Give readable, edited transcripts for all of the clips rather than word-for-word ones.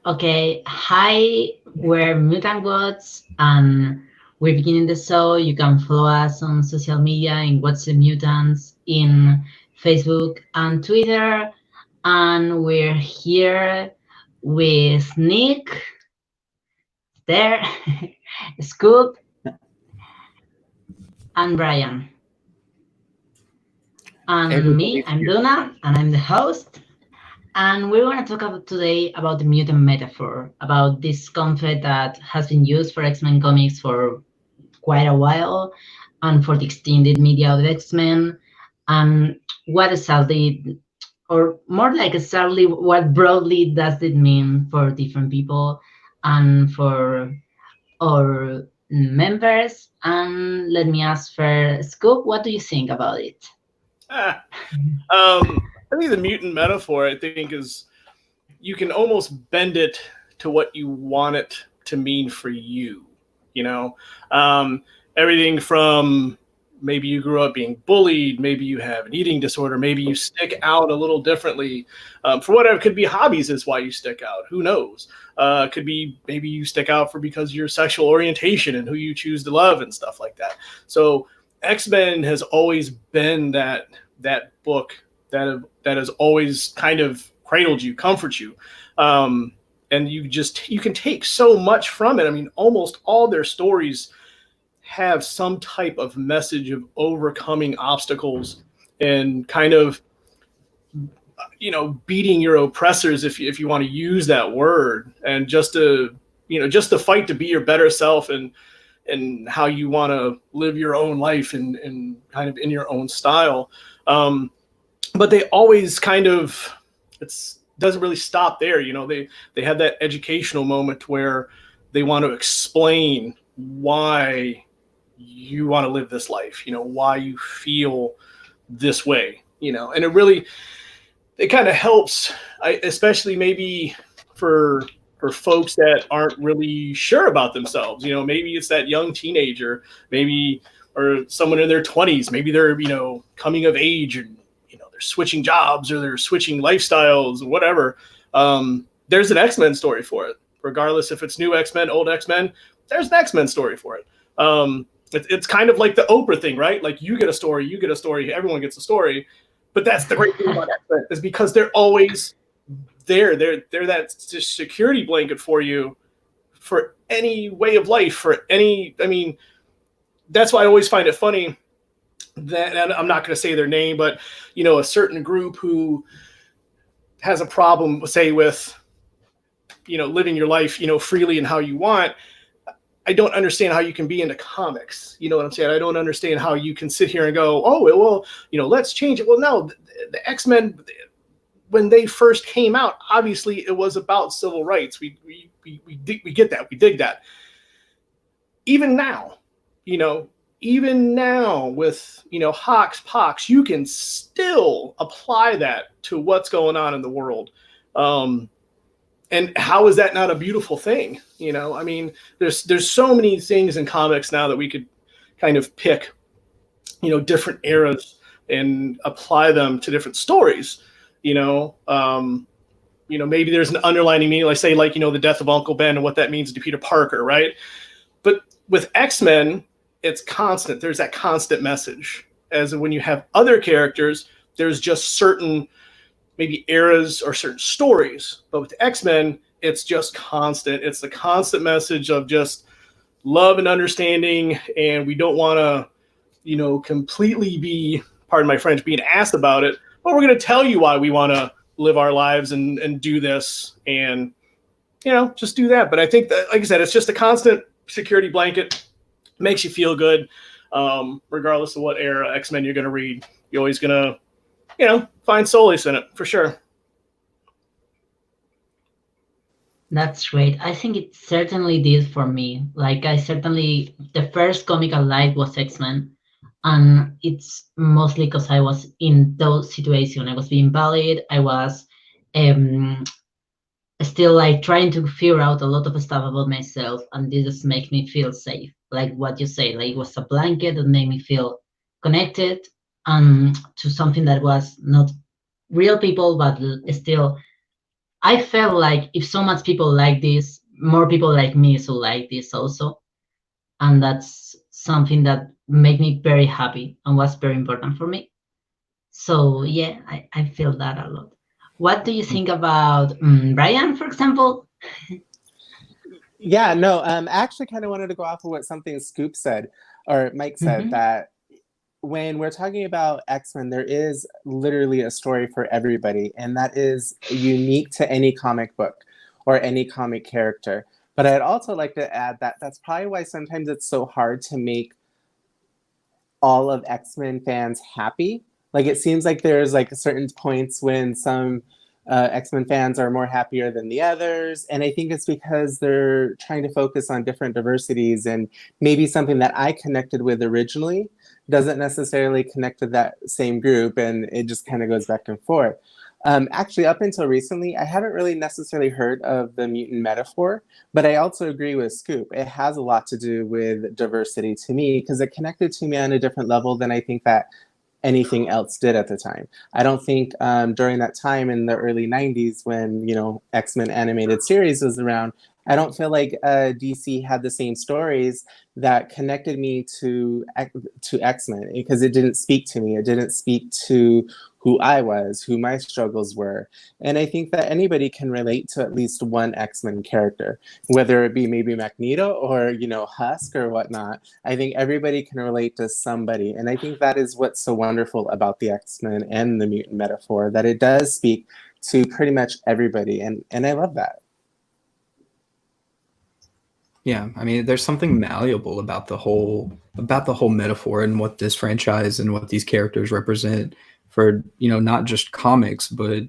Okay, hi, we're Mutant Gods, and we're beginning the show. You can follow us on social media in What's the Mutants in Facebook and Twitter. And we're here with Nick, there, Scoop, and Brian. And me, Everybody's I'm here. Donna, and I'm the host. And we want to talk about today about the mutant metaphor, about this concept that has been used for X-Men comics for quite a while, and for the extended media of X-Men, and what exactly, or more like exactly, what broadly does it mean for different people and for our members? And let me ask first, Scoop, what do you think about it? Ah, I think the mutant metaphor, I think, is you can almost bend it to what you want it to mean for you. You know, um, everything from maybe you grew up being bullied, maybe you have an eating disorder, maybe you stick out a little differently. For whatever, could be hobbies is why you stick out. Who knows? Could be maybe you stick out for because of your sexual orientation and who you choose to love and stuff like that. So X Men has always been that book that has always kind of cradled you, comforts you. Um, and you can take so much from it. I mean, almost all their stories have some type of message of overcoming obstacles and kind of beating your oppressors, if you want to use that word, and just to fight to be your better self, and how you want to live your own life, and kind of in your own style. But they always kind of, it's doesn't really stop there. They have that educational moment where they want to explain why you want to live this life, why you feel this way, and it kind of helps, especially maybe for for folks that aren't really sure about themselves. Maybe it's that young teenager, maybe, or someone in their 20s, maybe they're coming of age, and they're switching jobs or they're switching lifestyles or whatever. There's an X-Men story for it, regardless if it's new X-Men, old X-Men. There's an X-Men story for it. It's kind of like the Oprah thing, right? Like, you get a story, you get a story, everyone gets a story. But that's the great thing about X-Men, is because they're always there. They're that just security blanket for you, for any way of life, for any. I mean, that's why I always find it funny that, and I'm not going to say their name, but a certain group who has a problem, say, with living your life freely and how you want. I don't understand how you can be into comics. You know what I'm saying? I don't understand how you can sit here and go, oh, well, let's change it. Well, no, the X-Men, when they first came out, obviously it was about civil rights. We get that. We dig that. Even now, you know, even now with, Hawks, Pox, you can still apply that to what's going on in the world. And how is that not a beautiful thing? I mean, there's so many things in comics now that we could kind of pick, different eras and apply them to different stories. Maybe there's an underlining meaning, like, say, like, the death of Uncle Ben and what that means to Peter Parker, right? But with X-Men, it's constant. There's that constant message. As when you have other characters, there's just certain maybe eras or certain stories. But with X-Men, it's just constant. It's the constant message of just love and understanding, and we don't want to, completely be, pardon my French, being ass about it, but we're going to tell you why we want to live our lives and do this, and, just do that. But I think that, like I said, it's just a constant security blanket, makes you feel good, regardless of what era X-Men you're going to read. You're always going to, find solace in it, for sure. That's great. I think it certainly did for me. Like, the first comic I liked was X-Men. And it's mostly because I was in those situations. I was being bullied. I was um, still like trying to figure out a lot of stuff about myself. And this just makes me feel safe. Like what you say, like it was a blanket that made me feel connected to something that was not real people, but still I felt like if so much people like this, more people like me should like this also, and that's something that made me very happy and was very important for me. So yeah, I feel that a lot. What do you think about Brian, for example? Yeah, no, I actually kind of wanted to go off of what something Scoop said, or Mike said, Mhm. that when we're talking about X-Men, there is literally a story for everybody, and that is unique to any comic book or any comic character. But I'd also like to add that that's probably why sometimes it's so hard to make all of X-Men fans happy. Like it seems like there's like certain points when some X-Men fans are more happier than the others, and I think it's because they're trying to focus on different diversities, and maybe something that I connected with originally doesn't necessarily connect to that same group, and it just kind of goes back and forth. Actually, up until recently, I haven't really necessarily heard of the mutant metaphor, but I also agree with Scoop. It has a lot to do with diversity to me because it connected to me on a different level than I think that anything else did at the time. I don't think during that time in the early 90s when, X-Men animated series was around, I don't feel like DC had the same stories that connected me to X-Men because it didn't speak to me. It didn't speak to who I was, who my struggles were. And I think that anybody can relate to at least one X-Men character, whether it be maybe Magneto or, Husk or whatnot. I think everybody can relate to somebody. And I think that is what's so wonderful about the X-Men and the mutant metaphor, that it does speak to pretty much everybody. And I love that. Yeah, I mean, there's something malleable about the whole metaphor and what this franchise and what these characters represent for, not just comics, but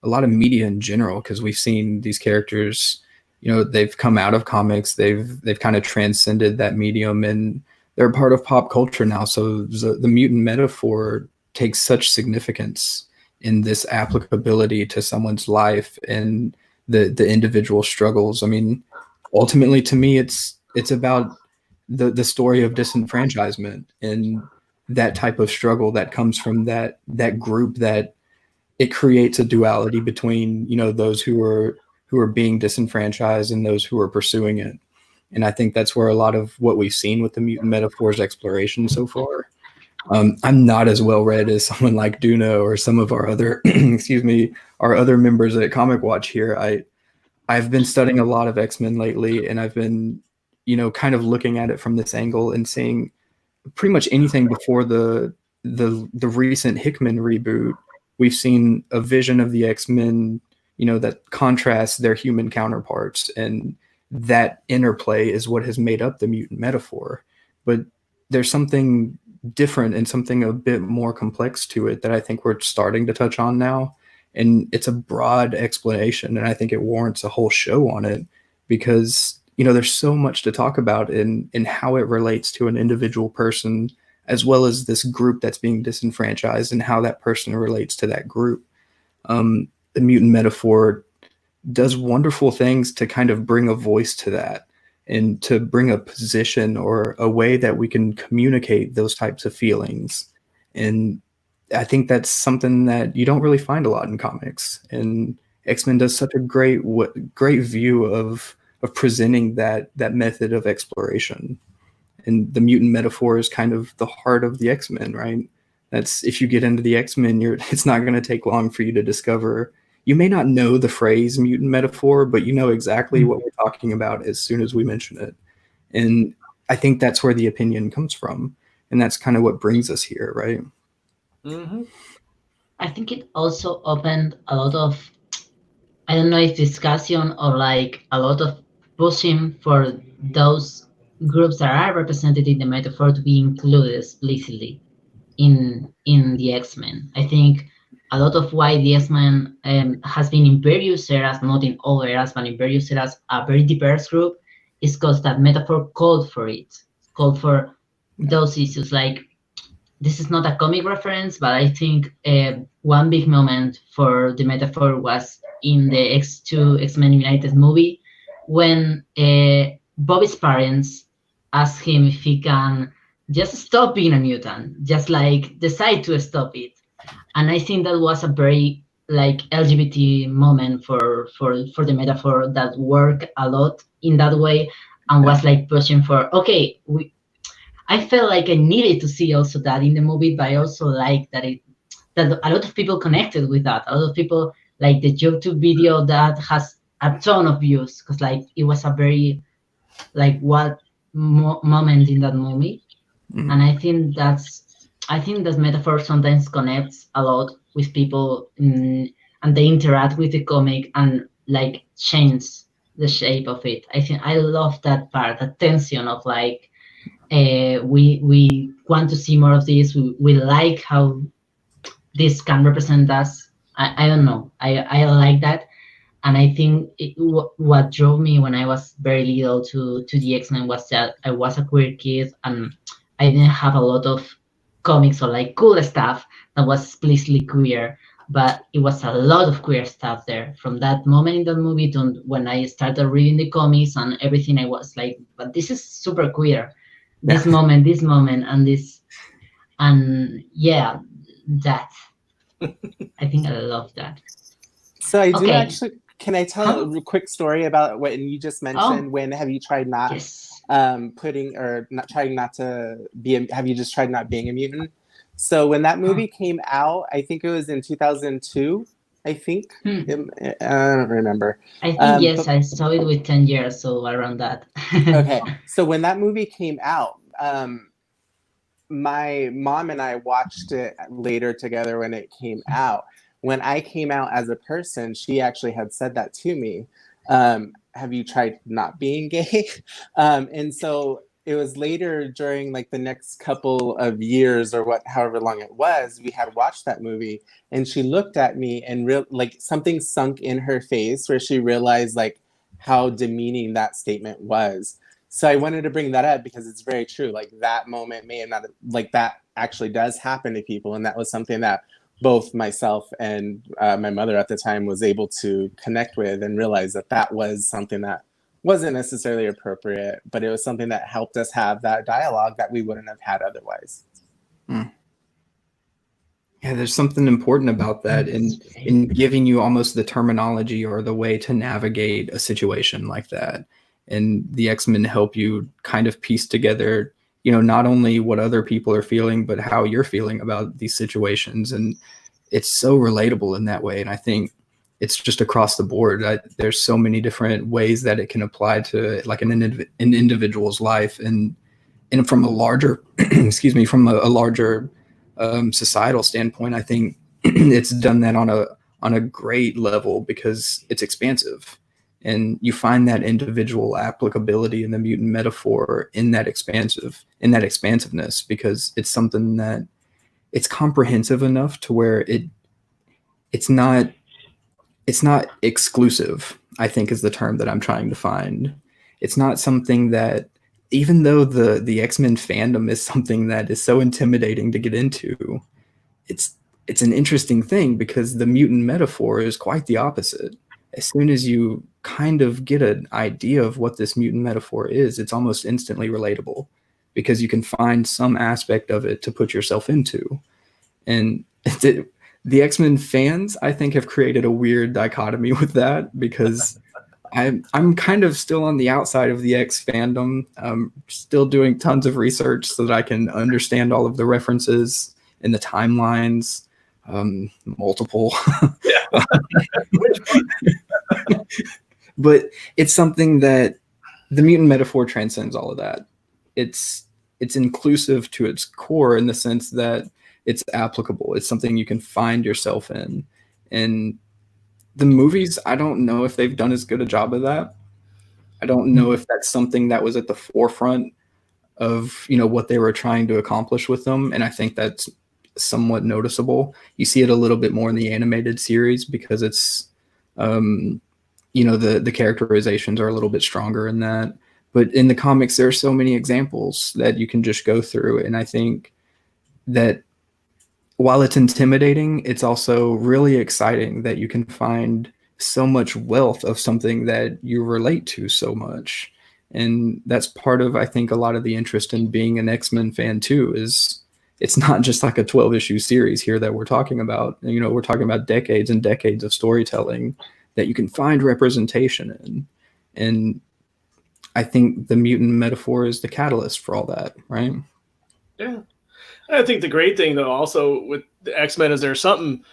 a lot of media in general, because we've seen these characters, they've come out of comics, they've kind of transcended that medium, and they're a part of pop culture now. So the mutant metaphor takes such significance in this applicability to someone's life and the individual struggles. I mean, ultimately to me it's about the story of disenfranchisement and that type of struggle that comes from that group, that it creates a duality between those who are being disenfranchised and those who are pursuing it. And I think that's where a lot of what we've seen with the mutant metaphors exploration so far. I'm not as well read as someone like Duna or some of our other excuse me, our other members at Comic Watch here. I've been studying a lot of X-Men lately, and I've been, kind of looking at it from this angle and seeing pretty much anything before the recent Hickman reboot. We've seen a vision of the X-Men, that contrasts their human counterparts, and that interplay is what has made up the mutant metaphor. But there's something different and something a bit more complex to it that I think we're starting to touch on now, and it's a broad explanation, and I think it warrants a whole show on it because there's so much to talk about in how it relates to an individual person as well as this group that's being disenfranchised and how that person relates to that group. The mutant metaphor does wonderful things to kind of bring a voice to that and to bring a position or a way that we can communicate those types of feelings. And I think that's something that you don't really find a lot in comics, and X-Men does such a great view of presenting that method of exploration. And the mutant metaphor is kind of the heart of the X-Men, right? That's, if you get into the X-Men, it's not going to take long for you to discover. You may not know the phrase mutant metaphor, but you know exactly what we're talking about as soon as we mention it. And I think that's where the opinion comes from, and that's kind of what brings us here, right? Mm-hmm. I think it also opened a lot of, I don't know if discussion or like a lot of pushing for those groups that are represented in the metaphor to be included explicitly in the X-Men. I think a lot of why the X-Men has been in various eras, not in all eras, but in various eras, a very diverse group, is because that metaphor called for it, called for those issues. Like, this is not a comic reference, but I think one big moment for the metaphor was in the X2 X-Men United movie when Bobby's parents asked him if he can just stop being a mutant, just like decide to stop it. And I think that was a very like LGBT moment for the metaphor that work a lot in that way, and was like pushing for, okay, I felt like I needed to see also that in the movie, but I also like that that a lot of people connected with that. A lot of people like the YouTube video that has a ton of views, because like it was a very like what moment in that movie. Mm. And I think that metaphor sometimes connects a lot with people, and they interact with the comic and like change the shape of it. I think I love that part, that tension of like, we want to see more of this. We like how this can represent us. I don't know. I like that, and I think what drove me when I was very little to the X-Men was that I was a queer kid, and I didn't have a lot of comics or like cool stuff that was explicitly queer, but it was a lot of queer stuff there. From that moment in that movie to when I started reading the comics and everything, I was like, but this is super queer. This moment, and this, and yeah, that. I think I love that. So I do Okay. actually. Can I tell a quick story about what you just mentioned? When have you tried not putting or not trying not to be? Have you just tried not being a mutant? So when that movie came out, I think it was in 2002. I think I don't remember. I think yes, I saw it with 10 years, so around that. Okay, so when that movie came out, my mom and I watched it later together when it came out. When I came out as a person, she actually had said that to me. Have you tried not being gay? And so it was later during like the next couple of years or however long it was, we had watched that movie, and she looked at me and like something sunk in her face where she realized like how demeaning that statement was. So I wanted to bring that up because it's very true. Like that moment may have not, like that actually does happen to people. And that was something that both myself and my mother at the time was able to connect with and realize that that was something that wasn't necessarily appropriate, but it was something that helped us have that dialogue that we wouldn't have had otherwise. Yeah, there's something important about that in giving you almost the terminology or the way to navigate a situation like that. And the X-Men help you kind of piece together, not only what other people are feeling, but how you're feeling about these situations. And it's so relatable in that way. And I think it's just across the board. There's so many different ways that it can apply to like an individual's life. And from a larger, from a larger societal standpoint, I think it's done that on a great level because it's expansive. And you find that individual applicability in the mutant metaphor in that expansiveness, because it's something that it's comprehensive enough to where it's not exclusive, I think is the term that I'm trying to find. It's not something that, even though the X-Men fandom is something that is so intimidating to get into, it's an interesting thing because the mutant metaphor is quite the opposite. As soon as you kind of get an idea of what this mutant metaphor is, it's almost instantly relatable because you can find some aspect of it to put yourself into. And the X-Men fans, I think, have created a weird dichotomy with that because I'm kind of still on the outside of the X fandom. I'm still doing tons of research so that I can understand all of the references and the timelines. Multiple. But it's something that the mutant metaphor transcends all of that. It's inclusive to its core in the sense that it's applicable. It's something you can find yourself in. And the movies, I don't know if they've done as good a job of that. I don't know if that's something that was at the forefront of, what they were trying to accomplish with them. And I think that's somewhat noticeable. You see it a little bit more in the animated series because it's, the characterizations are a little bit stronger in that. But in the comics, there are so many examples that you can just go through. And I think that while it's intimidating, it's also really exciting that you can find so much wealth of something that you relate to so much. And that's part of, I think, a lot of the interest in being an X-Men fan too, is it's not just like a 12-issue series here that we're talking about. You know, we're talking about decades and decades of storytelling that you can find representation in. And I think the mutant metaphor is the catalyst for all that, right? Yeah. I think the great thing, though, also with the X-Men is there's something,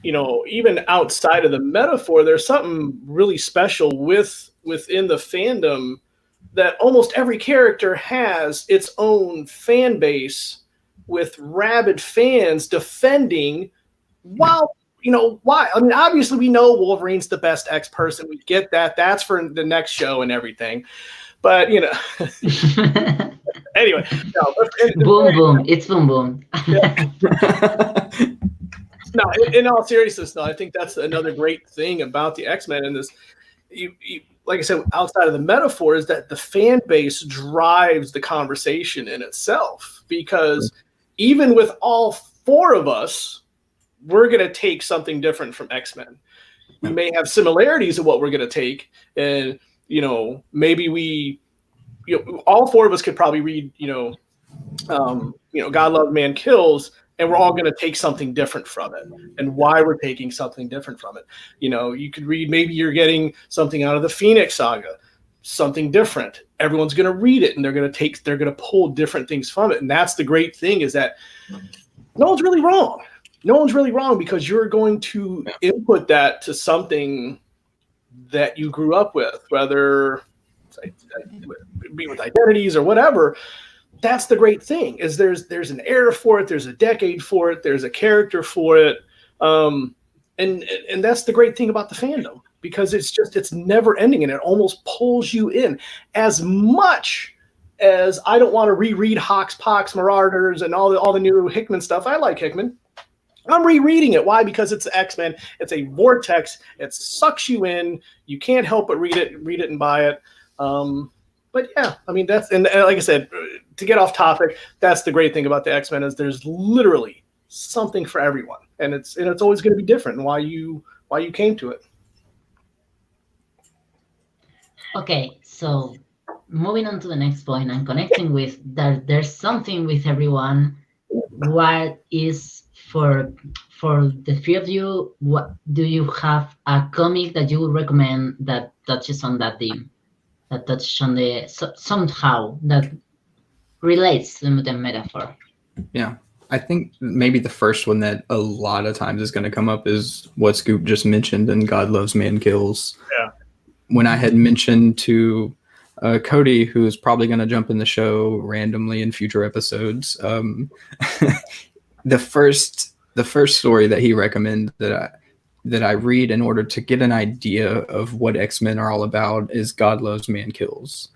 you know, even outside of the metaphor, there's something really special within the fandom that almost every character has its own fan base with rabid fans defending while, you know, why? I mean, obviously we know Wolverine's the best X person. We get that. That's for the next show and everything. But, you know, anyway. No, Boom, boom. It's boom, boom. Yeah. No, in all seriousness, though, I think that's another great thing about the X-Men and this. Like I said, outside of the metaphor, is that the fan base drives the conversation in itself. Because even with all four of us, we're going to take something different from X-Men. We may have similarities of what we're going to take, and you know, maybe all four of us could probably read, God Love Man Kills, and we're all going to take something different from it, and why we're taking something different from it. You know, you could read, maybe you're getting something out of the Phoenix Saga, something different. Everyone's going to read it, and they're going to pull different things from it. And that's the great thing, is that no one's really wrong. No one's really wrong, because you're going to input that to something that you grew up with, whether be with identities or whatever. That's the great thing, is there's an era for it, there's a decade for it, there's a character for it, and that's the great thing about the fandom, because it's never ending, and it almost pulls you in. As much as I don't want to reread Hawks, Pox, Marauders, and all the new Hickman stuff, I like Hickman. I'm rereading it. Why? Because it's X-Men. It's a vortex. It sucks you in. You can't help but read it and buy it. But yeah, I mean, and like I said, to get off topic, that's the great thing about the X-Men, is there's literally something for everyone, and it's always going to be different. And why you came to it. Okay, so moving on to the next point and connecting with that, there's something with everyone. What is for the three of you? What do you have a comic that you would recommend that touches on that theme? That touches on somehow that relates to the mutant metaphor. Yeah, I think maybe the first one that a lot of times is going to come up is what Scoop just mentioned in God Loves Man Kills. Yeah. When I had mentioned to Cody, who is probably going to jump in the show randomly in future episodes, the first story that he recommended that I read in order to get an idea of what X-Men are all about is God Loves Man Kills.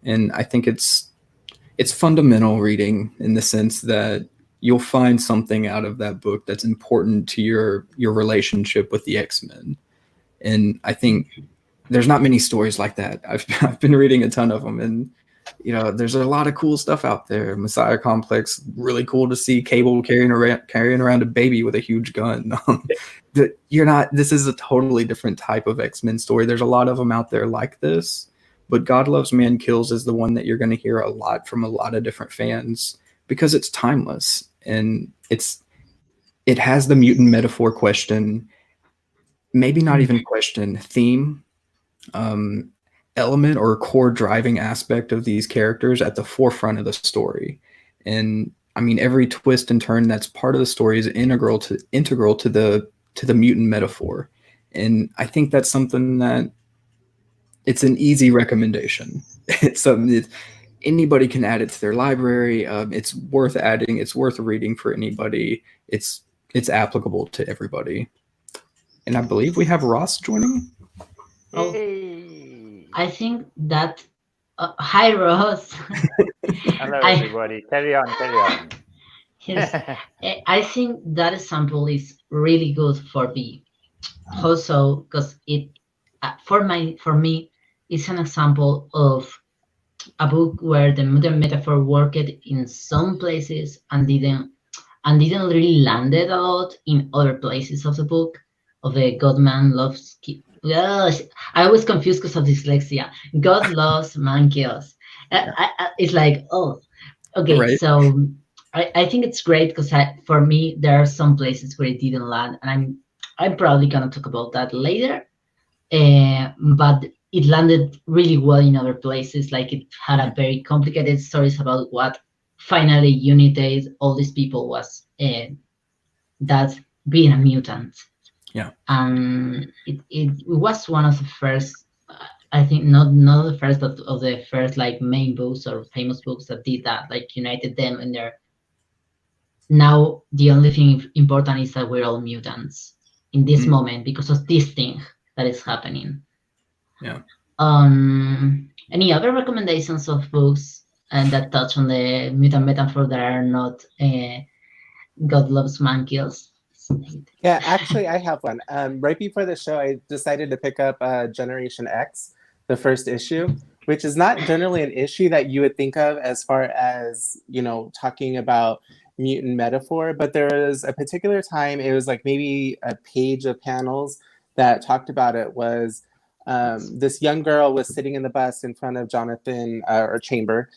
And I think it's fundamental reading in the sense that you'll find something out of that book that's important to your relationship with the X-Men. And I think there's not many stories like that. I've been reading a ton of them, and there's a lot of cool stuff out there. Messiah Complex, really cool to see Cable carrying around a baby with a huge gun. This is a totally different type of X-Men story. There's a lot of them out there like this, but God Loves Man Kills is the one that you're going to hear a lot from a lot of different fans, because it's timeless, and it has the mutant metaphor question, maybe not even question, theme, element or core driving aspect of these characters at the forefront of the story. And I mean, every twist and turn that's part of the story is integral to the mutant metaphor. And I think that's something that it's an easy recommendation. It's something that anybody can add it to their library. It's worth adding. It's worth reading for anybody. It's applicable to everybody. And I believe we have Ross joining. Oh, I think that. Hi, Ross. Hello, everybody. Carry on. Yes, I think that example is really good for me, also because it, for me, it's an example of a book where the mutant metaphor worked in some places and didn't really landed a lot in other places of the book. Of the God Man Loves. I was confused because of dyslexia. God Loves Man Kills. It's like, oh, okay. Right. So I think it's great because for me there are some places where it didn't land, and I'm probably gonna talk about that later. But it landed really well in other places. Like it had a very complicated stories about what finally united all these people was that being a mutant. Yeah. It was one of the first, I think not the first, but of the first like main books or famous books that did that, like united them in their. Now the only thing important is that we're all mutants in this moment because of this thing that is happening. Yeah. Any other recommendations of books and that touch on the mutant metaphor that are not God loves man kills? Yeah, actually, I have one. Right before the show, I decided to pick up Generation X, the first issue, which is not generally an issue that you would think of as far as, talking about mutant metaphor. But there was a particular time, it was like maybe a page of panels that talked about it was this young girl was sitting in the bus in front of Jonathan or Chamber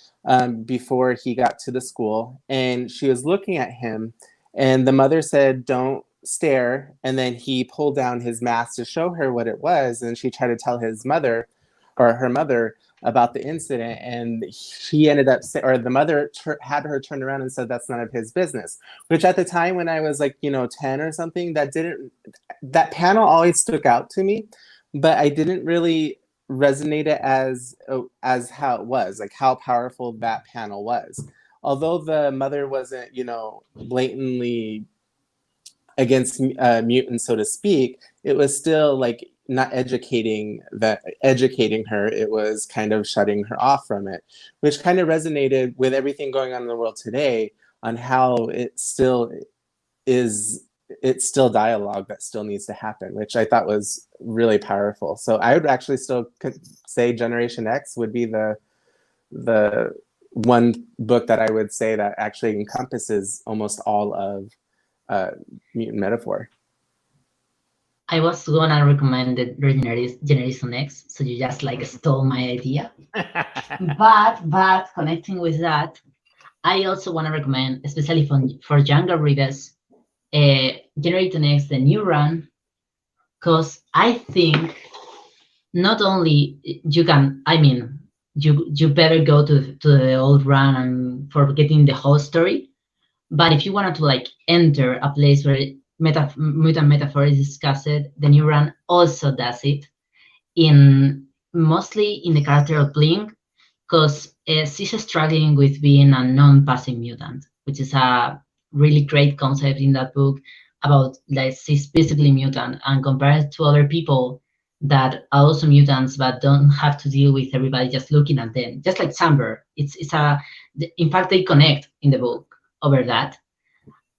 before he got to the school. And she was looking at him. And the mother said, "Don't stare." And then he pulled down his mask to show her what it was. And she tried to tell his mother or her mother about the incident. And he ended up, or the mother had her turn around and said, "That's none of his business." Which at the time when I was like, 10 or something, that panel always stuck out to me. But I didn't really resonate it as how it was, like how powerful that panel was. Although the mother wasn't, blatantly against mutants, so to speak, it was still like not educating her. It was kind of shutting her off from it, which kind of resonated with everything going on in the world today on how it's still dialogue that still needs to happen, which I thought was really powerful. So I would actually still say Generation X would be the one book that I would say that actually encompasses almost all of mutant metaphor. I was gonna recommend the Generation X, so you just like stole my idea. but connecting with that, I also want to recommend, especially for younger readers, Generation X, the new run, because I think not only you can, you better go to the old run and for getting the whole story, but if you wanted to like enter a place where mutant metaphor is discussed, the new run also does it mostly in the character of Blink, because she's struggling with being a non-passing mutant, which is a really great concept in that book about like she's basically mutant and compared to other people that are also mutants but don't have to deal with everybody just looking at them, just like Samber. In fact they connect in the book over that,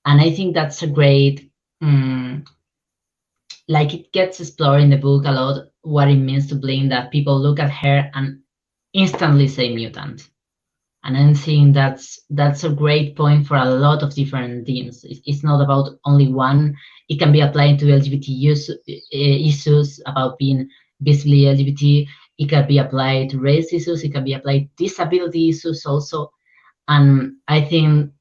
and I think that's a great like it gets explored in the book a lot what it means to Blink, that people look at her and instantly say mutant. And I'm seeing that's a great point for a lot of different themes. It's not about only one. It can be applied to LGBT issues about being visibly LGBT. It can be applied to race issues. It can be applied to disability issues also. And I think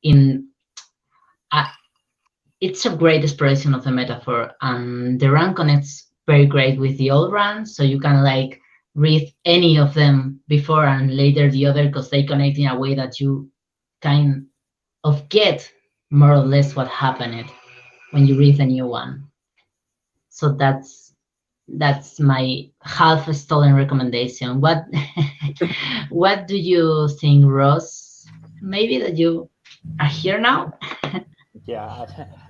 it's a great expression of the metaphor. And the run connects very great with the old run, so you can like read any of them before and later the other because they connect in a way that you kind of get more or less what happened when you read the new one. So that's my half stolen recommendation. What what do you think, Ross? Maybe that you are here now. Yeah,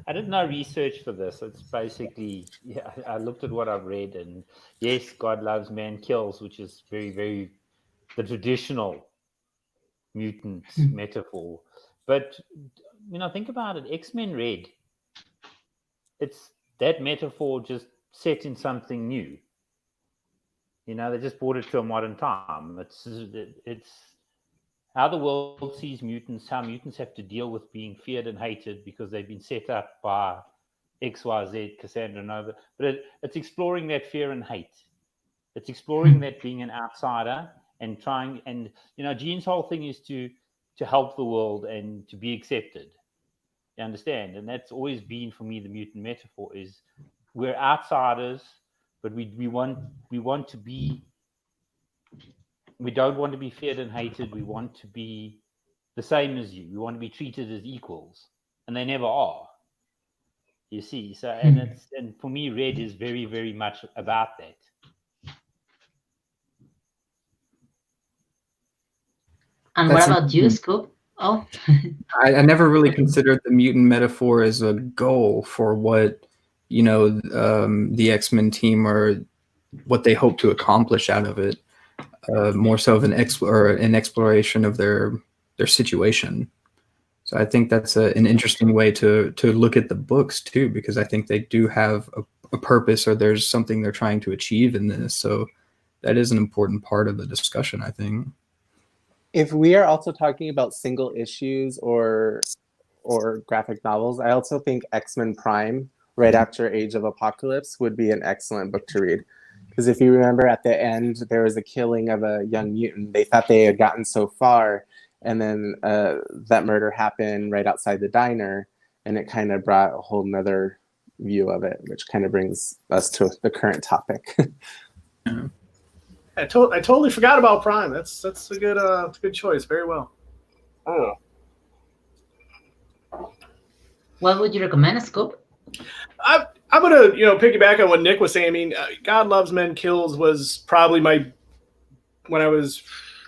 I did no research for this. It's basically, yeah, I looked at what I've read, and yes, God loves, man kills, which is very, very the traditional mutant metaphor. But think about it. X-Men Red. It's that metaphor just set in something new. They just brought it to a modern time. It's how the world sees mutants, how mutants have to deal with being feared and hated because they've been set up by XYZ, Cassandra Nova. But it's exploring that fear and hate. It's exploring that being an outsider and trying. And Jean's whole thing is to to help the world and to be accepted. You understand? And that's always been for me the mutant metaphor is we're outsiders, but we want to be. We don't want to be feared and hated. We want to be the same as you. We want to be treated as equals, and they never are. You see, so and for me, Red is very, very much about that. And what about you, Scoop? Oh, I never really considered the mutant metaphor as a goal for what, the X-Men team or what they hope to accomplish out of it. More so of an exploration of their situation. So I think that's an interesting way to look at the books too, because I think they do have a purpose, or there's something they're trying to achieve in this. So that is an important part of the discussion, I think. If we are also talking about single issues or graphic novels, I also think X-Men Prime, right after Age of Apocalypse, would be an excellent book to read. Because if you remember at the end, there was a killing of a young mutant. They thought they had gotten so far, and then that murder happened right outside the diner, and it kind of brought a whole nother view of it, which kind of brings us to the current topic. I totally forgot about Prime. That's a good choice. Very well. Oh. what would you recommend, Scoop? I'm gonna piggyback on what Nick was saying. I mean, God Loves Men Kills was probably when I was,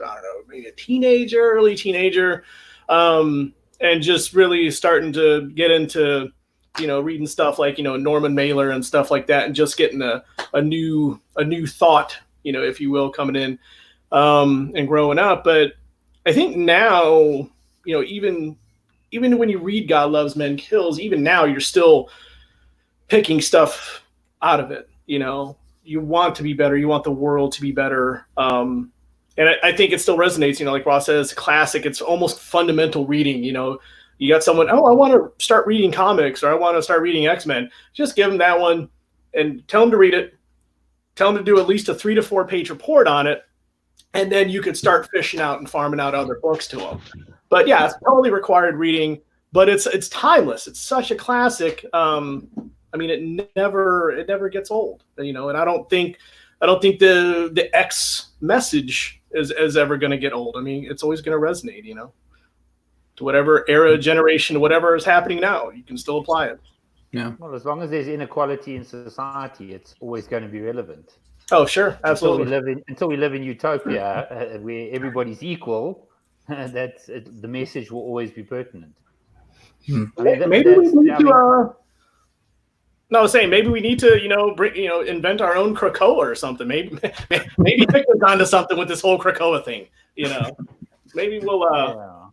I don't know, maybe early teenager, and just really starting to get into reading stuff like Norman Mailer and stuff like that, and just getting a new thought, if you will, coming in and growing up. But I think now, even when you read God Loves Men Kills, even now you're still picking stuff out of it. You want to be better. You want the world to be better. And I think it still resonates, like Ross says, classic. It's almost fundamental reading. You got someone, I want to start reading comics, or I want to start reading X-Men. Just give them that one and tell them to read it. Tell them to do at least a 3 to 4 page report on it. And then you could start fishing out and farming out other books to them. But yeah, it's totally required reading, but it's timeless. It's such a classic. I mean, it never gets old, and I don't think the X message is ever going to get old. I mean, it's always going to resonate, to whatever era, generation, whatever is happening now. You can still apply it. Yeah. Well, as long as there's inequality in society, it's always going to be relevant. Oh, sure, absolutely. Until we live in utopia where everybody's equal, that's the message will always be pertinent. Maybe we need to. No, I was saying maybe we need to, invent our own Krakoa or something. Maybe Nick was onto something with this whole Krakoa thing. Maybe we'll.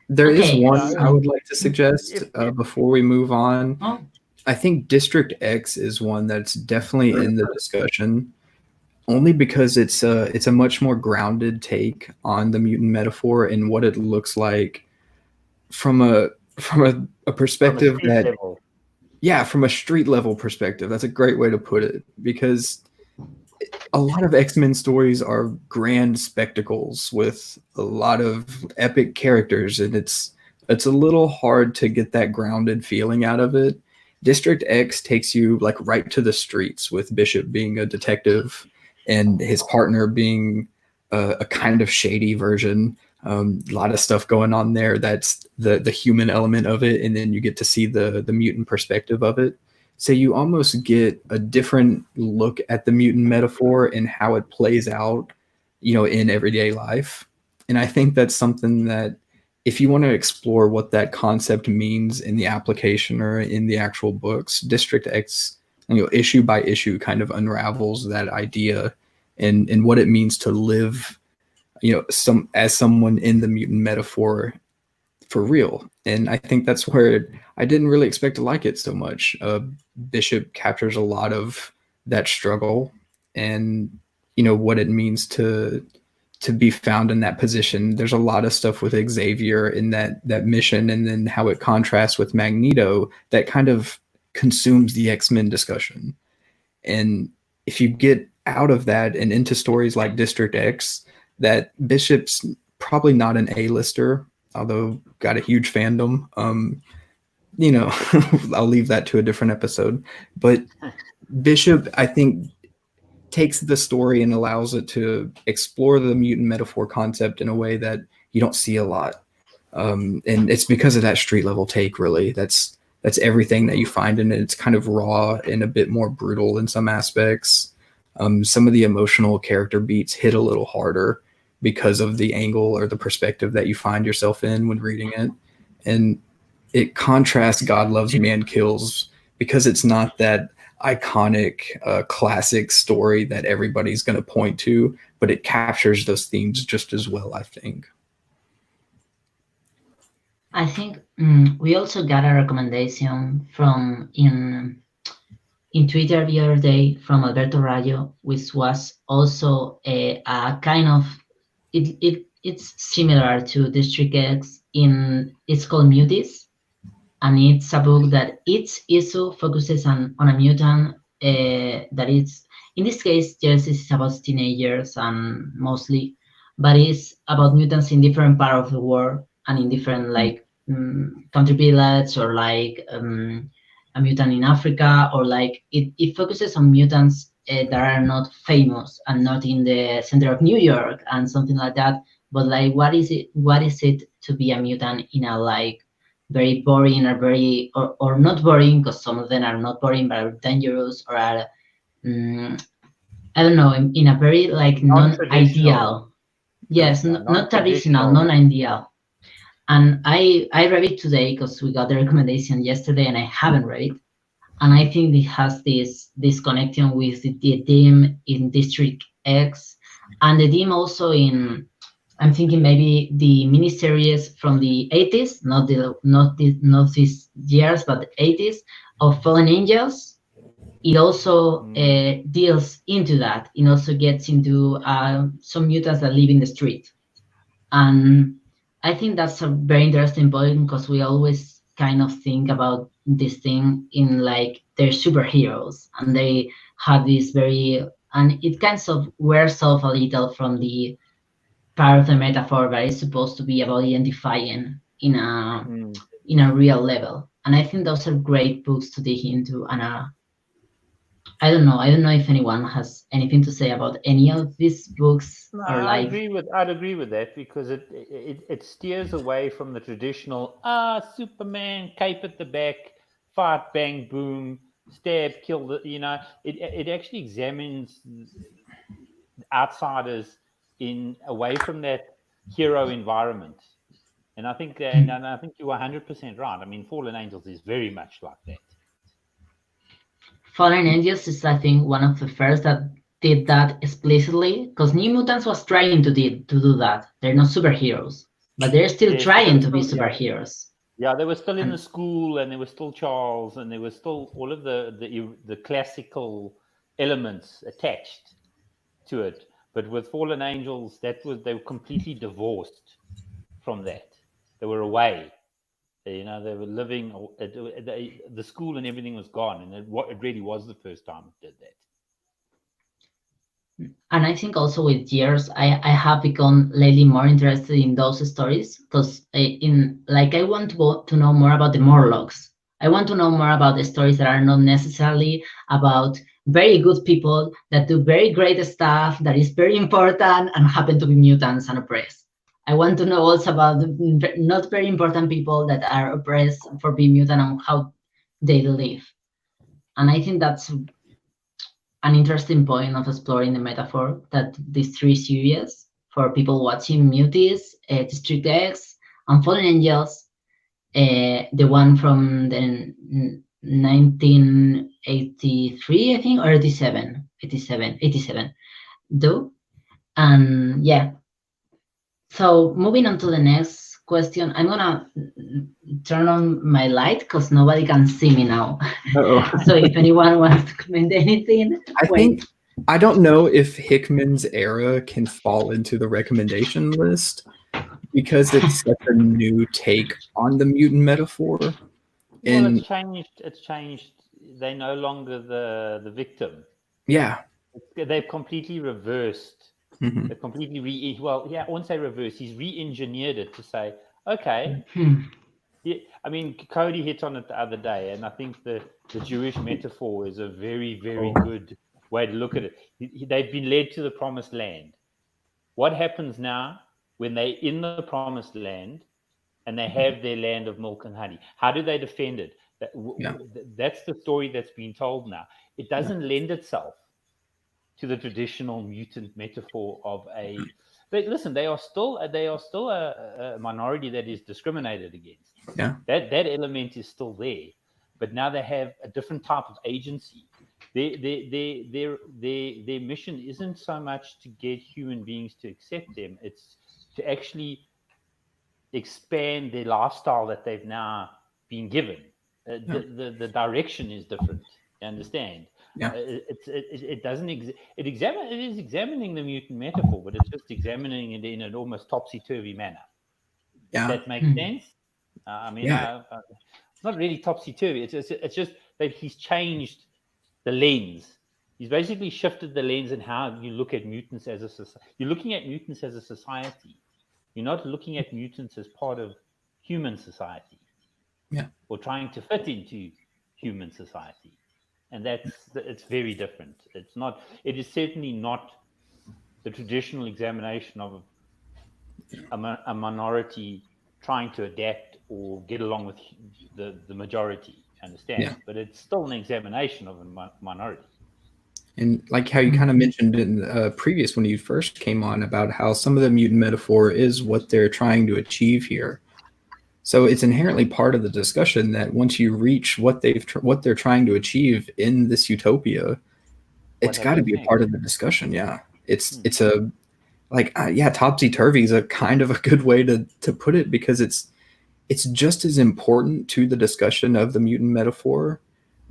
There is one I would like to suggest before we move on. Oh. I think District X is one that's definitely in the discussion, only because it's a much more grounded take on the mutant metaphor and what it looks like from a perspective level. Yeah, from a street level perspective. That's a great way to put it, because a lot of X-Men stories are grand spectacles with a lot of epic characters, and it's a little hard to get that grounded feeling out of it. District X takes you like right to the streets, with Bishop being a detective and his partner being a kind of shady version. A lot of stuff going on there. That's the human element of it, and then you get to see the mutant perspective of it. So you almost get a different look at the mutant metaphor and how it plays out, in everyday life. And I think that's something that, if you want to explore what that concept means in the application or in the actual books, District X, issue by issue, kind of unravels that idea and what it means to live, as someone in the mutant metaphor for real. And I think that's where I didn't really expect to like it so much. Bishop captures a lot of that struggle and, what it means to be found in that position. There's a lot of stuff with Xavier in that mission, and then how it contrasts with Magneto that kind of consumes the X-Men discussion. And if you get out of that and into stories like District X, that Bishop's probably not an A-lister, although got a huge fandom. I'll leave that to a different episode. But Bishop, I think, takes the story and allows it to explore the mutant metaphor concept in a way that you don't see a lot. And it's because of that street level take, really. That's everything that you find in it. It's kind of raw and a bit more brutal in some aspects. Some of the emotional character beats hit a little harder because of the angle or the perspective that you find yourself in when reading it. And it contrasts God Loves, Man Kills because it's not that iconic classic story that everybody's going to point to, but it captures those themes just as well, I think. I think we also got a recommendation from in Twitter the other day from Alberto Rayo, which was also a kind of it's similar to District X it's called Mutis, and it's a book that each issue focuses on a mutant that is, in this case, yes, it's about teenagers and mostly, but it's about mutants in different part of the world and in different like country village or like a mutant in Africa, or like it focuses on mutants that are not famous and not in the center of New York and something like that, but like what is it to be a mutant in a like very boring or very or not boring, because some of them are not boring but are dangerous or are I don't know, in a very like non-ideal, yes, not traditional, non-ideal. And I read it today because we got the recommendation yesterday and I haven't read it, and I think it has this connection with the theme in District X and the theme also in, I'm thinking maybe the miniseries from the 80s, not these years, but the 80s of Fallen Angels. It also deals into that. It also gets into some mutants that live in the street. And I think that's a very interesting point because we always kind of think about this thing in like they're superheroes and they have this very, and it kind of wears off a little from the part of the metaphor that is supposed to be about identifying in a real level. And I think those are great books to dig into. And I don't know if anyone has anything to say about any of these books. No, or like I'd agree with that because it steers away from the traditional Superman cape at the back, fight, bang, boom, stab, kill. It actually examines outsiders in away from that hero environment. And I think and I think you're 100% right. I mean, Fallen Angels is very much like that. Fallen Angels is, I think, one of the first that did that explicitly, because New Mutants was trying to do that. They're not superheroes, but they're still trying to be superheroes. Yeah, they were still in the school, and there was still Charles, and there was still all of the classical elements attached to it. But with Fallen Angels, they were completely divorced from that. They were away. They were living. The school and everything was gone, and it really was the first time it did that. And I think also with years, I have become lately more interested in those stories because I want to know more about the Morlocks. I want to know more about the stories that are not necessarily about very good people that do very great stuff that is very important and happen to be mutants and oppressed. I want to know also about the not very important people that are oppressed for being mutant and how they live. And I think that's an interesting point of exploring the metaphor that these three series for people watching Mutis, District X, and Fallen Angels, the one from the 1983, I think, or 87, do. And yeah. So moving on to the next question, I'm gonna turn on my light because nobody can see me now. So if anyone wants to comment anything, I don't know if Hickman's era can fall into the recommendation list because it's such a new take on the mutant metaphor. Well, it's changed. They're no longer the victim. Yeah. They've completely reversed Mhm. They completely I won't say reverse. He's re-engineered it to say, okay. Yeah, I mean, Cody hit on it the other day, and I think the Jewish metaphor is a very, very good way to look at it. They've been led to the promised land. What happens now when they're in the promised land and they have their land of milk and honey? How do they defend it? That's the story that's been told now. It doesn't lend itself to the traditional mutant metaphor of a. Listen, they are still a minority that is discriminated against. Yeah. That element is still there, but now they have a different type of agency. Their mission isn't so much to get human beings to accept them; it's to actually expand their lifestyle that they've now been given. The direction is different. You understand? Yeah. It doesn't it is examining the mutant metaphor, but it's just examining it in an almost topsy-turvy manner. Yeah. That makes sense. I mean, it's not really topsy-turvy. It's just that he's changed the lens. He's basically shifted the lens in how you look at mutants as a society. You're looking at mutants as a society. You're not looking at mutants as part of human society. Yeah. Or trying to fit into human society. And it's very different. It is certainly not the traditional examination of a minority trying to adapt or get along with the majority, understand? Yeah. But it's still an examination of a minority. And like how you kind of mentioned in previous when you first came on about how some of the mutant metaphor is what they're trying to achieve here. So it's inherently part of the discussion that once you reach what they're trying to achieve in this utopia, it's got to be a part of the discussion. Yeah, it's a topsy turvy is a kind of a good way to put it, because it's just as important to the discussion of the mutant metaphor,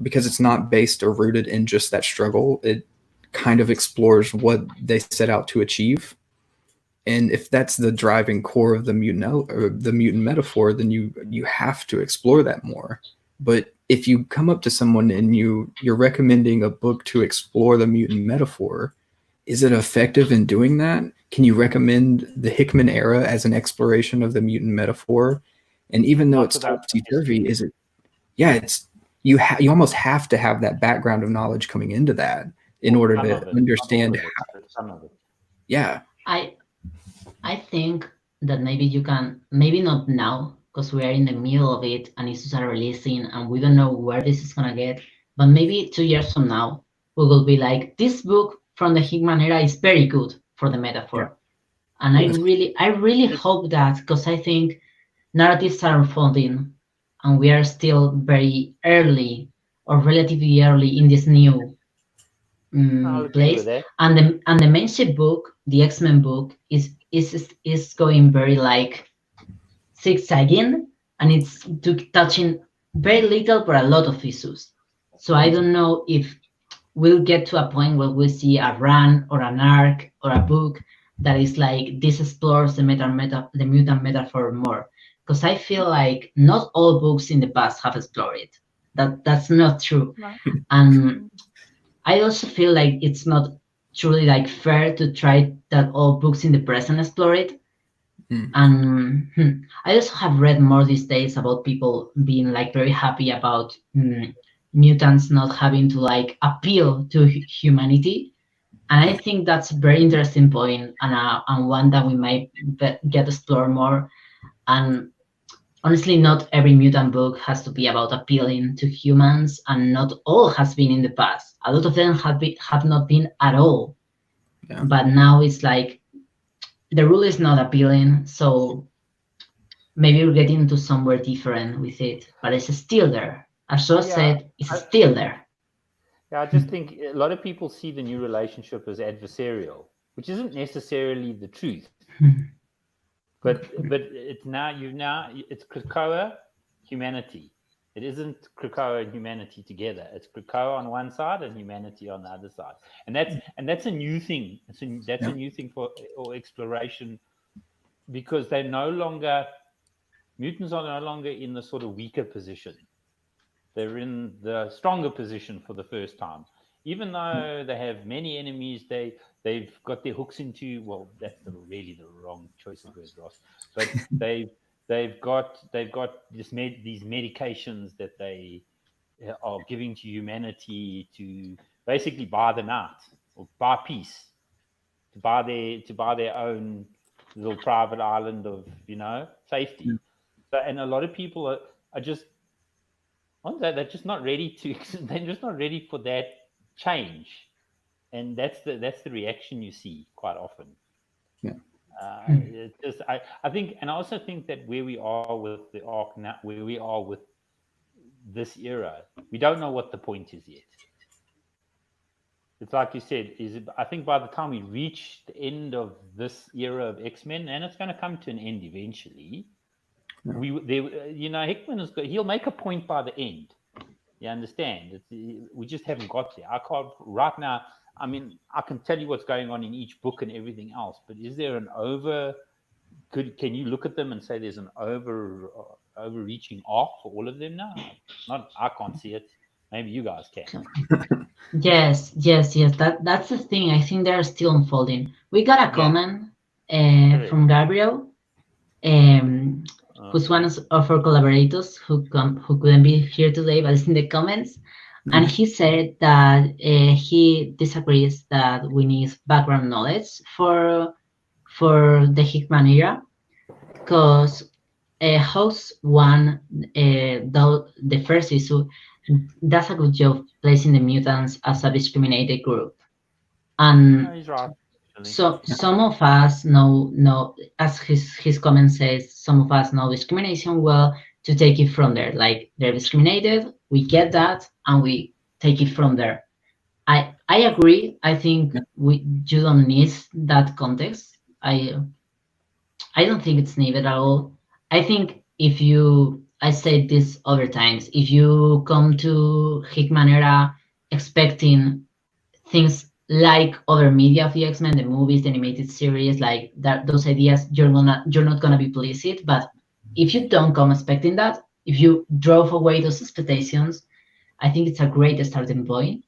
because it's not based or rooted in just that struggle. It kind of explores what they set out to achieve. And if that's the driving core of the mutant metaphor, then you have to explore that more. But if you come up to someone and you're recommending a book to explore the mutant metaphor, is it effective in doing that? Can you recommend the Hickman era as an exploration of the mutant metaphor? And even though it's topsy-turvy, is it? Yeah, it's you almost have to have that background of knowledge coming into that in order to understand some of it. Yeah. I think that maybe you can, maybe not now, because we are in the middle of it and issues are releasing and we don't know where this is gonna get, but maybe 2 years from now, we will be like, this book from the Hickman era is very good for the metaphor. Yeah. And I really hope that, because I think narratives are unfolding and we are still very early or relatively early in this new place. And the mainstream book, the X-Men book, is going very like zigzagging, and it's touching very little but a lot of issues. So I don't know if we'll get to a point where we see a run or an arc or a book that is like this explores the mutant metaphor more, because I feel like not all books in the past have explored it. That's not true. And I also feel like it's not truly like fair to try that all books in the present explore it. And I also have read more these days about people being like very happy about mutants not having to like appeal to humanity. And I think that's a very interesting point, and one that we might get to explore more. And honestly, not every mutant book has to be about appealing to humans, and not all has been in the past. A lot of them have not been at all. Yeah. But now it's like the rule is not appealing, so maybe we're getting to somewhere different with it, but it's still there. As I said, it's still there. Yeah, I just think a lot of people see the new relationship as adversarial, which isn't necessarily the truth. But it's it's Krakoa, humanity. It isn't Krakoa and humanity together. It's Krakoa on one side and humanity on the other side, and that's a new thing. That's a new thing for exploration, because mutants are no longer in the sort of weaker position. They're in the stronger position for the first time, even though they have many enemies, they've got their hooks into. Well, that's really the wrong choice of words, Ross. But they've got these medications that they are giving to humanity to basically buy them out or buy peace, to buy their own little private island of safety. So, and a lot of people are just on that. They're just not ready to. They're just not ready for that change, and that's the reaction you see quite often. Yeah. It's just, I think, and I also think that where we are with the arc now, where we are with this era, we don't know what the point is yet. It's like you said, I think by the time we reach the end of this era of X-Men, and it's going to come to an end eventually, Hickman he'll make a point by the end. You understand? We just haven't got there. I can't right now. I mean, I can tell you what's going on in each book and everything else, but is there an can you look at them and say there's an overreaching arc for all of them now? I can't see it. Maybe you guys can. Yes. That's the thing. I think they're still unfolding. We got a comment from Gabriel, who's one of our collaborators who couldn't be here today, but it's in the comments. And he said that he disagrees that we need background knowledge for the Hickman era, because House One, the first issue, does a good job placing the mutants as a discriminated group, and he's right. so some of us know, as his comment says, some of us know discrimination well to take it from there. Like, they're discriminated, we get that, and we take it from there. I agree. I think you don't need that context. I don't think it's needed at all. I think I said this other times, if you come to Hickman era expecting things like other media of the X-Men, the movies, the animated series, like that, those ideas, you're not gonna be pleased. But if you don't come expecting that, if you drove away those expectations, I think it's a great starting point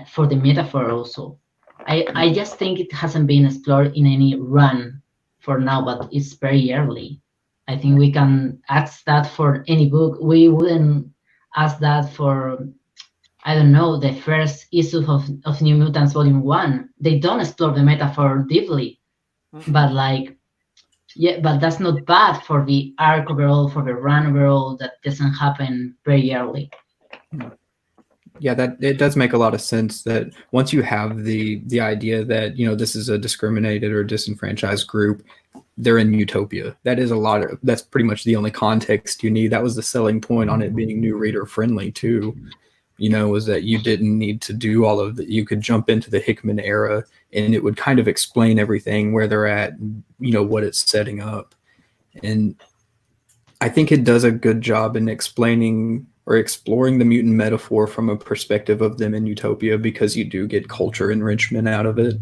for the metaphor also. I just think it hasn't been explored in any run for now, but it's very early. I think we can ask that for any book. We wouldn't ask that for, I don't know, the first issue of New Mutants Volume 1. They don't explore the metaphor deeply. But but that's not bad for the arc overall, for the run overall. That doesn't happen very early. Yeah, that it does make a lot of sense that once you have the idea that this is a discriminated or disenfranchised group, they're in utopia. That's pretty much the only context you need. That was the selling point on it being new reader friendly too. Was that you didn't need to do all of that. You could jump into the Hickman era and it would kind of explain everything, where they're at, what it's setting up. And I think it does a good job in explaining or exploring the mutant metaphor from a perspective of them in utopia, because you do get culture enrichment out of it.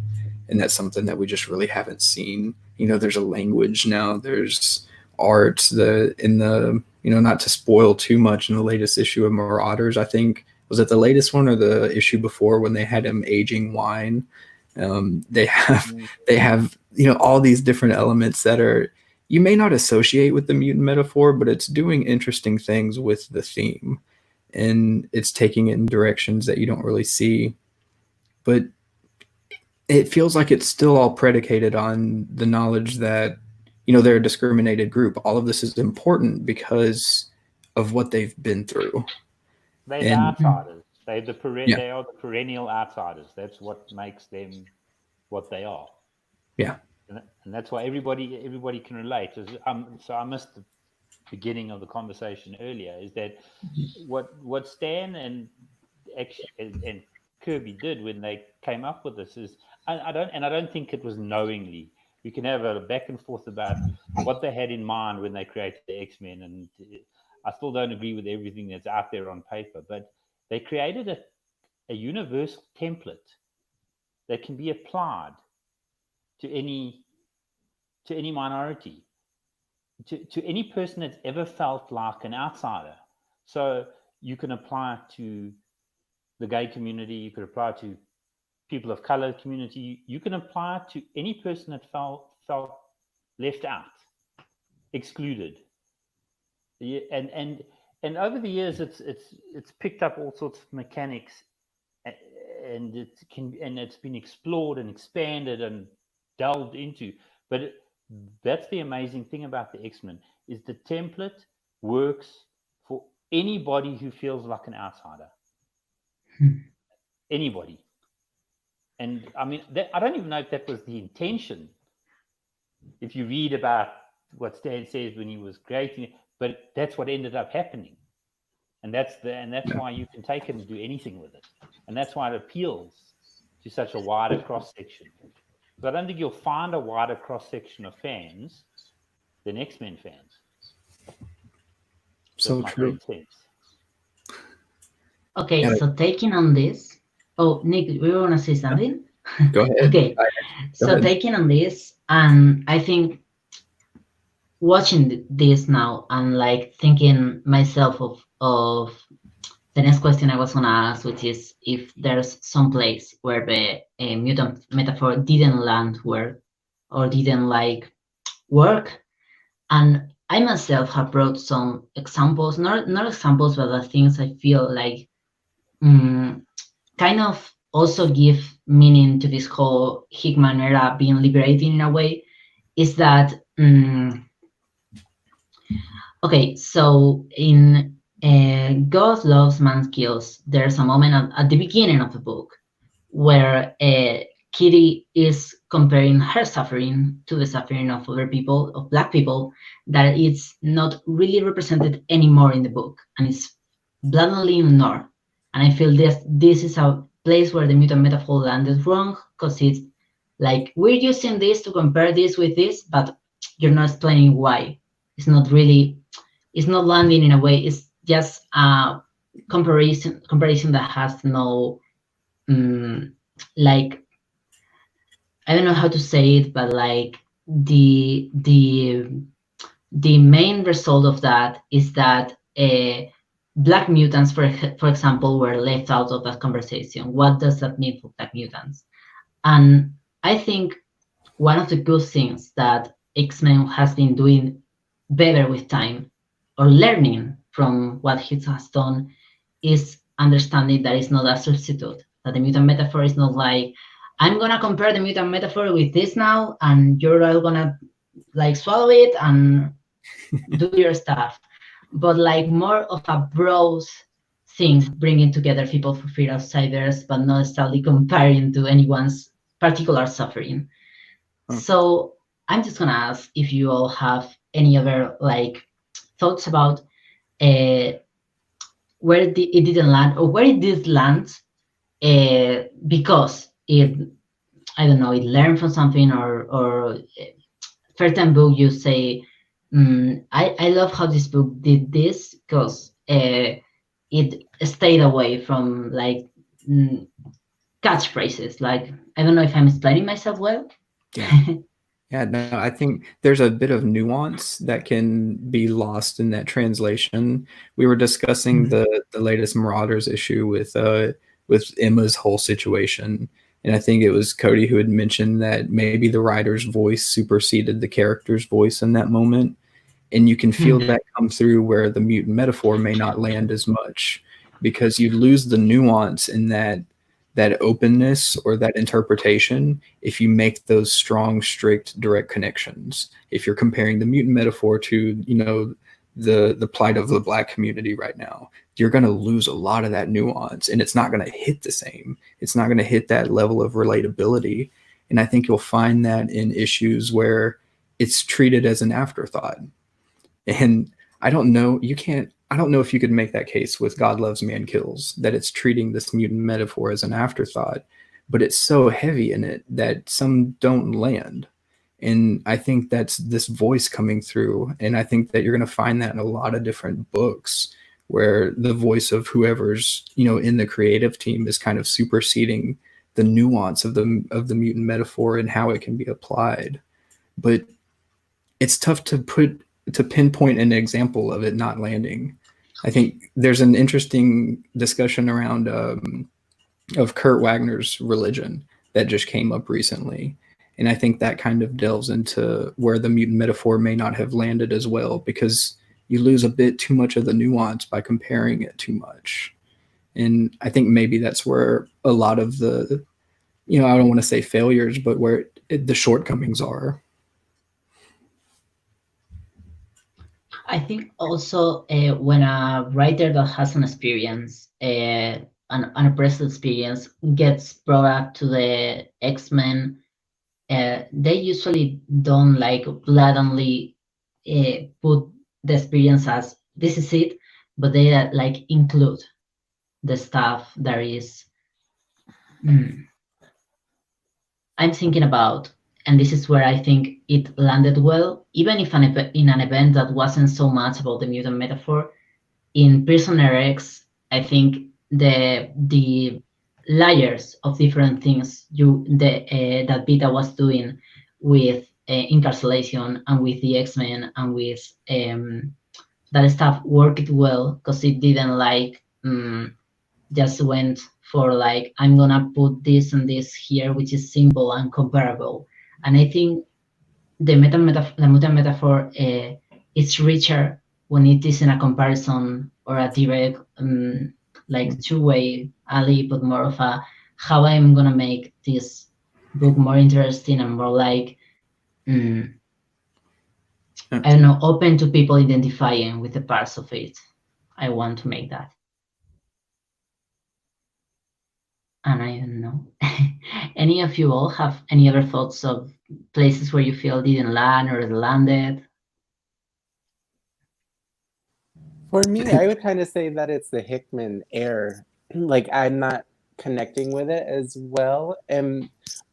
And that's something that we just really haven't seen. There's a language now, there's art, not to spoil too much, in the latest issue of Marauders, I think, was it the latest one or the issue before, when they had him aging wine? They have all these different elements that are, you may not associate with the mutant metaphor, but it's doing interesting things with the theme, and it's taking it in directions that you don't really see. But it feels like it's still all predicated on the knowledge that, they're a discriminated group. All of this is important because of what they've been through. They're the outsiders. They are the perennial outsiders. That's what makes them what they are. Yeah. And that's why everybody can relate. So I missed the beginning of the conversation earlier. Is that what Stan and Kirby did when they came up with this? Is I don't think it was knowingly. We can have a back and forth about what they had in mind when they created the X-Men, and I still don't agree with everything that's out there on paper. But they created a universal template that can be applied to any minority, to any person that's ever felt like an outsider. So you can apply it to the gay community, you could apply it to people of color community, you can apply it to any person that felt left out, excluded. And over the years, it's picked up all sorts of mechanics, and it's been explored and expanded and delved into. But that's the amazing thing about the X-Men, is the template works for anybody who feels like an outsider. Anybody. And I mean, I don't even know if that was the intention. If you read about what Stan says when he was creating it, but that's what ended up happening. And that's why you can take it and do anything with it. And that's why it appeals to such a wider cross-section. But I don't think you'll find a wider cross-section of fans than X-Men fans. So true. Okay, so taking on this, Nick, we want to say something? Go ahead. Okay, so taking on this, and I think watching this now and like thinking myself of the next question I was gonna ask, which is if there's some place where the mutant metaphor didn't land well or didn't like work. And I myself have brought some examples, not examples, but the things I feel like kind of also give meaning to this whole Hickman era being liberating in a way, is that okay, so in God Loves, Man Kills, there's a moment at the beginning of the book where Kitty is comparing her suffering to the suffering of other people, of Black people, that it's not really represented anymore in the book, and it's blatantly ignored. And I feel this is a place where the mutant metaphor landed wrong, because it's like, we're using this to compare this with this, but you're not explaining why. It's not landing in a way. It's just a comparison that has no, like, I don't know how to say it, but like the main result of that is that Black mutants, for example, were left out of that conversation. What does that mean for Black mutants? And I think one of the good things that X-Men has been doing better with time, or learning from what he has done, is understanding that it's not a substitute, that the mutant metaphor is not like, I'm gonna compare the mutant metaphor with this now, and you're all gonna like swallow it and do your stuff. But like more of a broad thing, bringing together people who feel outsiders, but not necessarily comparing to anyone's particular suffering. So I'm just gonna ask if you all have any other like thoughts about where it didn't land, or where it did land, because it, I don't know, it learned from something, or first time book you say, I love how this book did this, because it stayed away from like catchphrases. Like, I don't know if I'm explaining myself well. Yeah, no, I think there's a bit of nuance that can be lost in that translation. We were discussing the latest Marauders issue with Emma's whole situation, and I think it was Cody who had mentioned that maybe the writer's voice superseded the character's voice in that moment, and you can feel that come through where the mutant metaphor may not land as much, because you lose the nuance in that openness or that interpretation if you make those strong, strict, direct connections. If you're comparing the mutant metaphor to, you know, the plight of the Black community right now, you're going to lose a lot of that nuance, and it's not going to hit the same. It's not going to hit that level of relatability. And I think you'll find that in issues where it's treated as an afterthought. And I don't know if you could make that case with God Loves, Man Kills, that it's treating this mutant metaphor as an afterthought, but it's so heavy in it that some don't land. And I think that's this voice coming through. And I think that you're going to find that in a lot of different books, where the voice of whoever's, you know, in the creative team is kind of superseding the nuance of the mutant metaphor and how it can be applied. But it's tough to pinpoint an example of it not landing. I think there's an interesting discussion around of Kurt Wagner's religion that just came up recently. And I think that kind of delves into where the mutant metaphor may not have landed as well, because you lose a bit too much of the nuance by comparing it too much. And I think maybe that's where a lot of the, I don't want to say failures, but where the shortcomings are. I think also when a writer that has an experience, an unoppressed experience, gets brought up to the X-Men, they usually don't like blatantly put the experience as this is it, but they like include the stuff that is. I'm thinking about, and this is where I think it landed well, even if in an event that wasn't so much about the mutant metaphor. In Prisoner X, I think the layers of different things that Vita was doing with incarceration and with the X-Men and with that stuff worked well, because it didn't like just went for like, I'm gonna put this and this here, which is simple and comparable. And I think the mutant metaphor is richer when it is in a comparison or a direct, like two-way alley, but more of a how I'm gonna make this book more interesting and more like, I don't know, open to people identifying with the parts of it. I want to make that. And I don't know. Any of you all have any other thoughts of places where you feel didn't land or landed? For me, I would kind of say that it's the Hickman error. Like, I'm not connecting with it as well.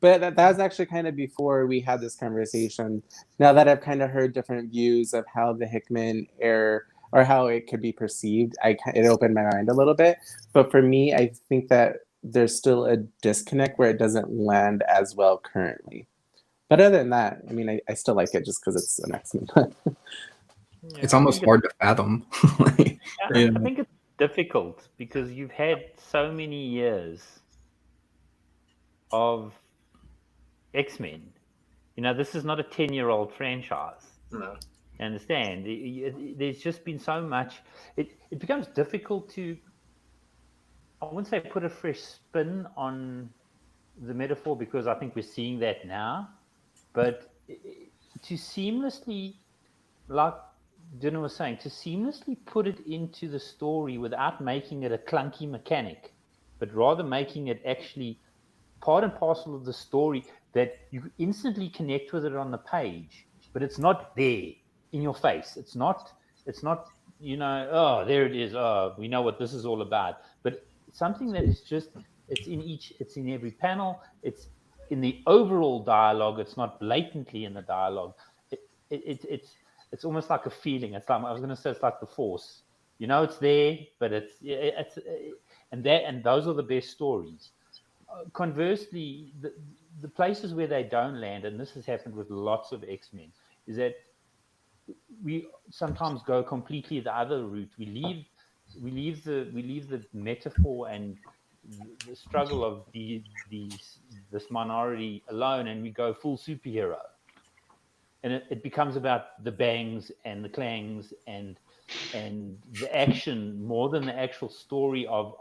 But that was actually kind of before we had this conversation. Now that I've kind of heard different views of how the Hickman error or how it could be perceived, it opened my mind a little bit. But for me, I think that there's still a disconnect where it doesn't land as well currently. But other than that, I mean, I still like it just because it's an X-Men. It's almost hard to fathom. I think it's difficult because you've had so many years of X-Men. This is not a 10-year-old franchise. No. You understand? There's just been so much. It becomes difficult to, I wouldn't say put a fresh spin on the metaphor, because I think we're seeing that now. But to seamlessly, like Dina was saying, to seamlessly put it into the story without making it a clunky mechanic, but rather making it actually part and parcel of the story, that you instantly connect with it on the page, but it's not there in your face. It's not, oh, there it is. Oh, we know what this is all about. But something that is just, it's in every panel. It's in the overall dialogue. It's not blatantly in the dialogue. It's almost like a feeling. It's like, I was going to say, it's like the Force. It's there, but and those are the best stories. Conversely, the places where they don't land, and this has happened with lots of X-Men, is that we sometimes go completely the other route. We leave the metaphor and the struggle of this minority alone, and we go full superhero. And it becomes about the bangs and the clangs and the action more than the actual story of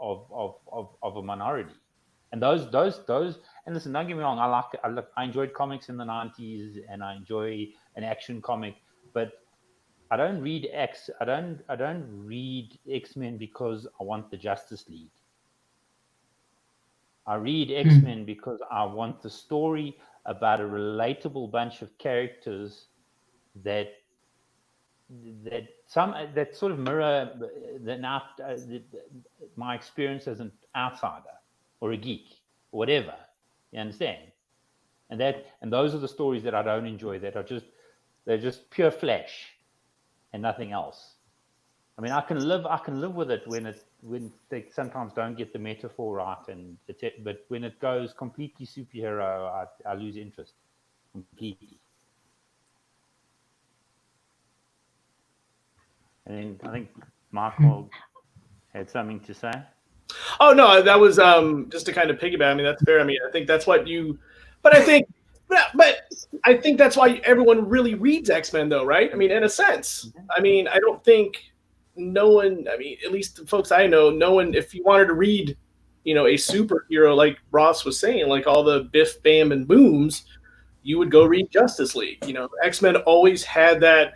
a minority. And those and listen, don't get me wrong, I enjoyed comics in the 90s and I enjoy an action comic, but I don't read X-Men because I want the Justice League. I read X-Men because I want the story about a relatable bunch of characters that sort of mirror my experience as an outsider or a geek or whatever. You understand? And those are the stories that I don't enjoy, they're just pure flesh and nothing else. I mean, I can live with it when they sometimes don't get the metaphor right, but when it goes completely superhero, I lose interest completely. And then I think Michael had something to say. Oh no, that was just to kind of piggyback. I mean, that's fair. I mean, I think that's what you, but I think, but I think that's why everyone really reads X-Men, though, right? I mean, in a sense. I mean, I don't think no one. I mean, at least the folks I know, no one. If you wanted to read, you know, a superhero like Ross was saying, like all the Biff, Bam, and Booms, you would go read Justice League. You know, X-Men always had that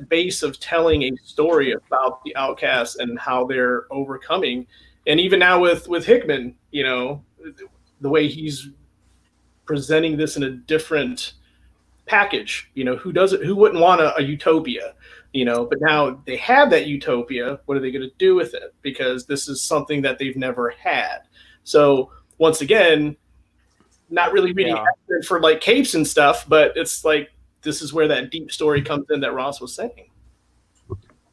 base of telling a story about the outcasts and how they're overcoming. And even now with Hickman, you know, the way he's presenting this in a different package, you know, who wouldn't want a utopia, you know, but now they have that utopia. What are they going to do with it? Because this is something that they've never had. So once again, not really reading X-Men for like capes and stuff, but it's like, this is where that deep story comes in that Ross was saying.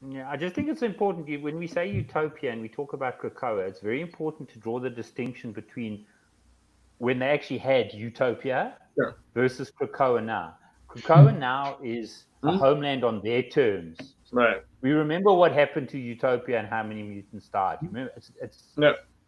Yeah, I just think it's important when we say utopia and we talk about Krakoa, it's very important to draw the distinction between when they actually had utopia versus Krakoa now. Krakoa now is a homeland on their terms. Right. We remember what happened to utopia and how many mutants died. Remember, it's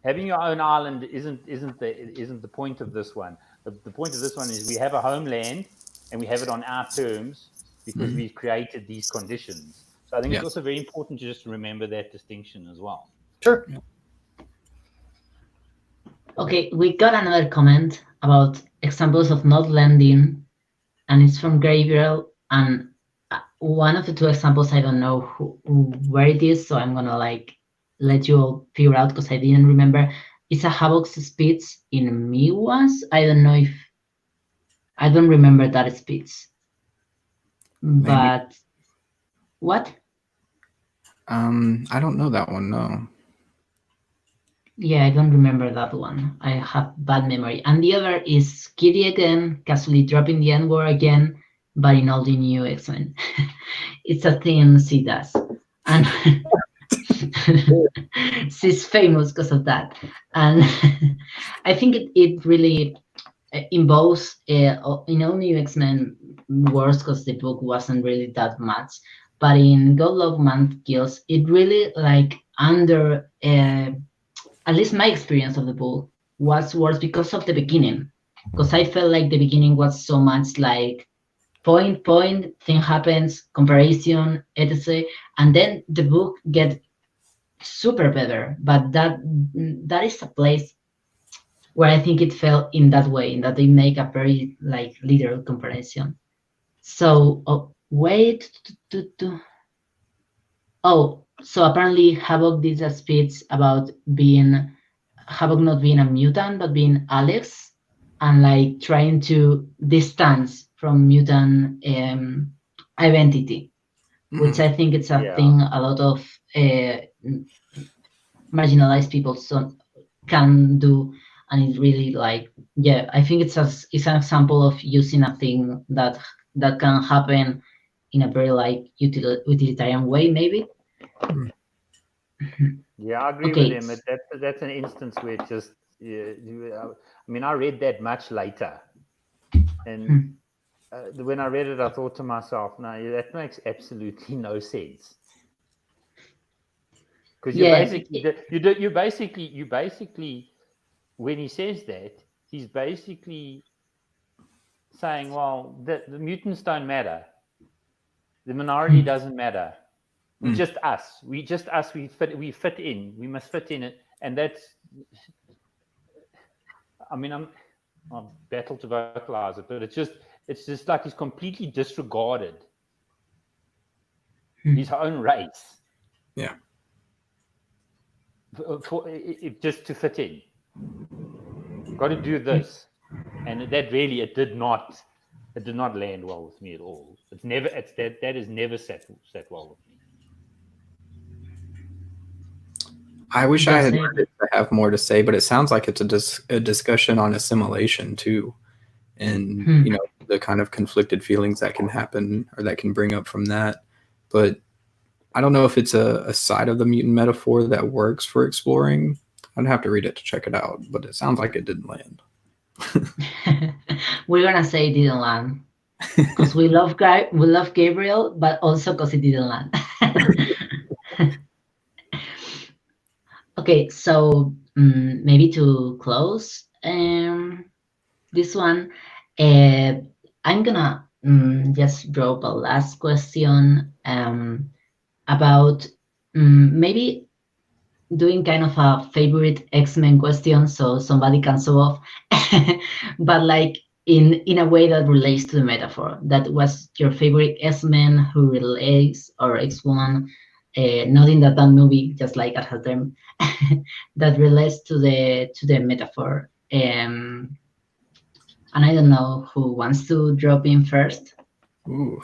having your own island isn't the point of this one. The point of this one is we have a homeland and we have it on our terms because we've created these conditions. So I think it's also very important to just remember that distinction as well. Sure. Okay, we got another comment about examples of not landing, and it's from Gabriel. And one of the two examples, I don't know where it is, so I'm gonna like let you all figure out because I didn't remember. It's a Havok's speech in Miwas. I don't remember that speech. But what? I don't know that one, no. Yeah, I don't remember that one. I have bad memory. And the other is Kitty again, casually dropping the N-word again, but in all the new X-Men. It's a thing she does. And she's famous because of that. And I think it really, in both, in all new X-Men works, because the book wasn't really that much, but in God Love Man Kills, it really like under... at least my experience of the book was worse because of the beginning. Because I felt like the beginning was so much like point, thing happens, comparison, etc. And then the book gets super better. But that is a place where I think it fell in that way, in that they make a very like literal comparison. So so apparently Havok did a speech about Havok not being a mutant, but being Alex, and like trying to distance from mutant identity, which I think it's a thing a lot of marginalized people can do. And it's really like, I think it's an example of using a thing that can happen in a very like utilitarian way, maybe. Yeah, I agree with him. That's an instance where it just, I mean, I read that much later. And when I read it, I thought to myself, no, that makes absolutely no sense. Because you basically, when he says that, he's basically saying, well, the mutants don't matter. The minority doesn't matter. We just us. We fit in. We must fit in it. And that's, I mean, I'm battle to vocalize it, but it's just like he's completely disregarded his own race. Yeah. Just to fit in. Got to do this. And that really, it did not land well with me at all. That has never sat well with me. I wish I had to have more to say, but it sounds like it's a discussion on assimilation too, and you know, the kind of conflicted feelings that can happen or that can bring up from that. But I don't know if it's a side of the mutant metaphor that works for exploring. I'd have to read it to check it out, but it sounds like it didn't land. We're gonna say it didn't land because we love Gabriel, but also because it didn't land. Okay, so maybe to close this one, I'm gonna just drop a last question about maybe doing kind of a favorite X-Men question, so somebody can solve, but like in a way that relates to the metaphor. That was your favorite X-Men who relates, or X1, not in that movie, just like at her term, that relates to the metaphor. And I don't know who wants to drop in first. Ooh.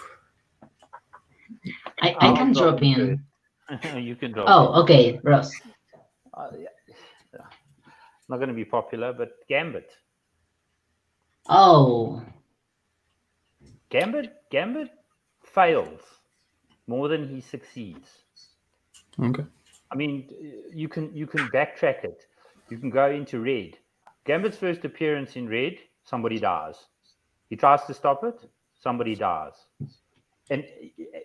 I I'll can drop in. first. You can drop in. Oh, okay, Ross. Yeah. Not going to be popular, but Gambit. Oh, Gambit fails more than he succeeds. Okay. I mean, you can backtrack it. You can go into Red. Gambit's first appearance in Red, somebody dies. He tries to stop it, somebody dies. And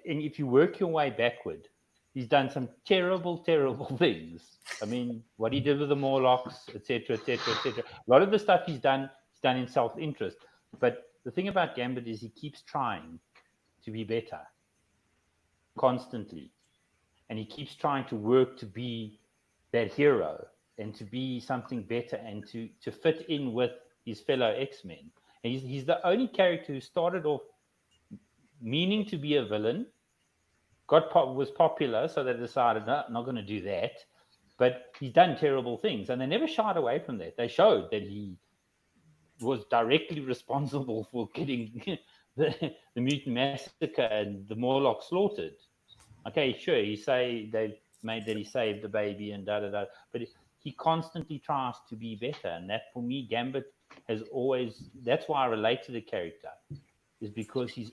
if you work your way backward, he's done some terrible, terrible things. I mean, what he did with the Morlocks, etc., etc., etc. A lot of the stuff he's done in self-interest. But the thing about Gambit is he keeps trying to be better constantly. And he keeps trying to work to be that hero and to be something better and to fit in with his fellow X-Men. And he's the only character who started off meaning to be a villain, was popular, so they decided, no, not going to do that. But he's done terrible things, and they never shied away from that. They showed that he was directly responsible for getting the Mutant Massacre and the Morlocks slaughtered. Okay, sure, they made that he saved the baby and da-da-da, but he constantly tries to be better, and that, for me, Gambit has always, that's why I relate to the character, is because he's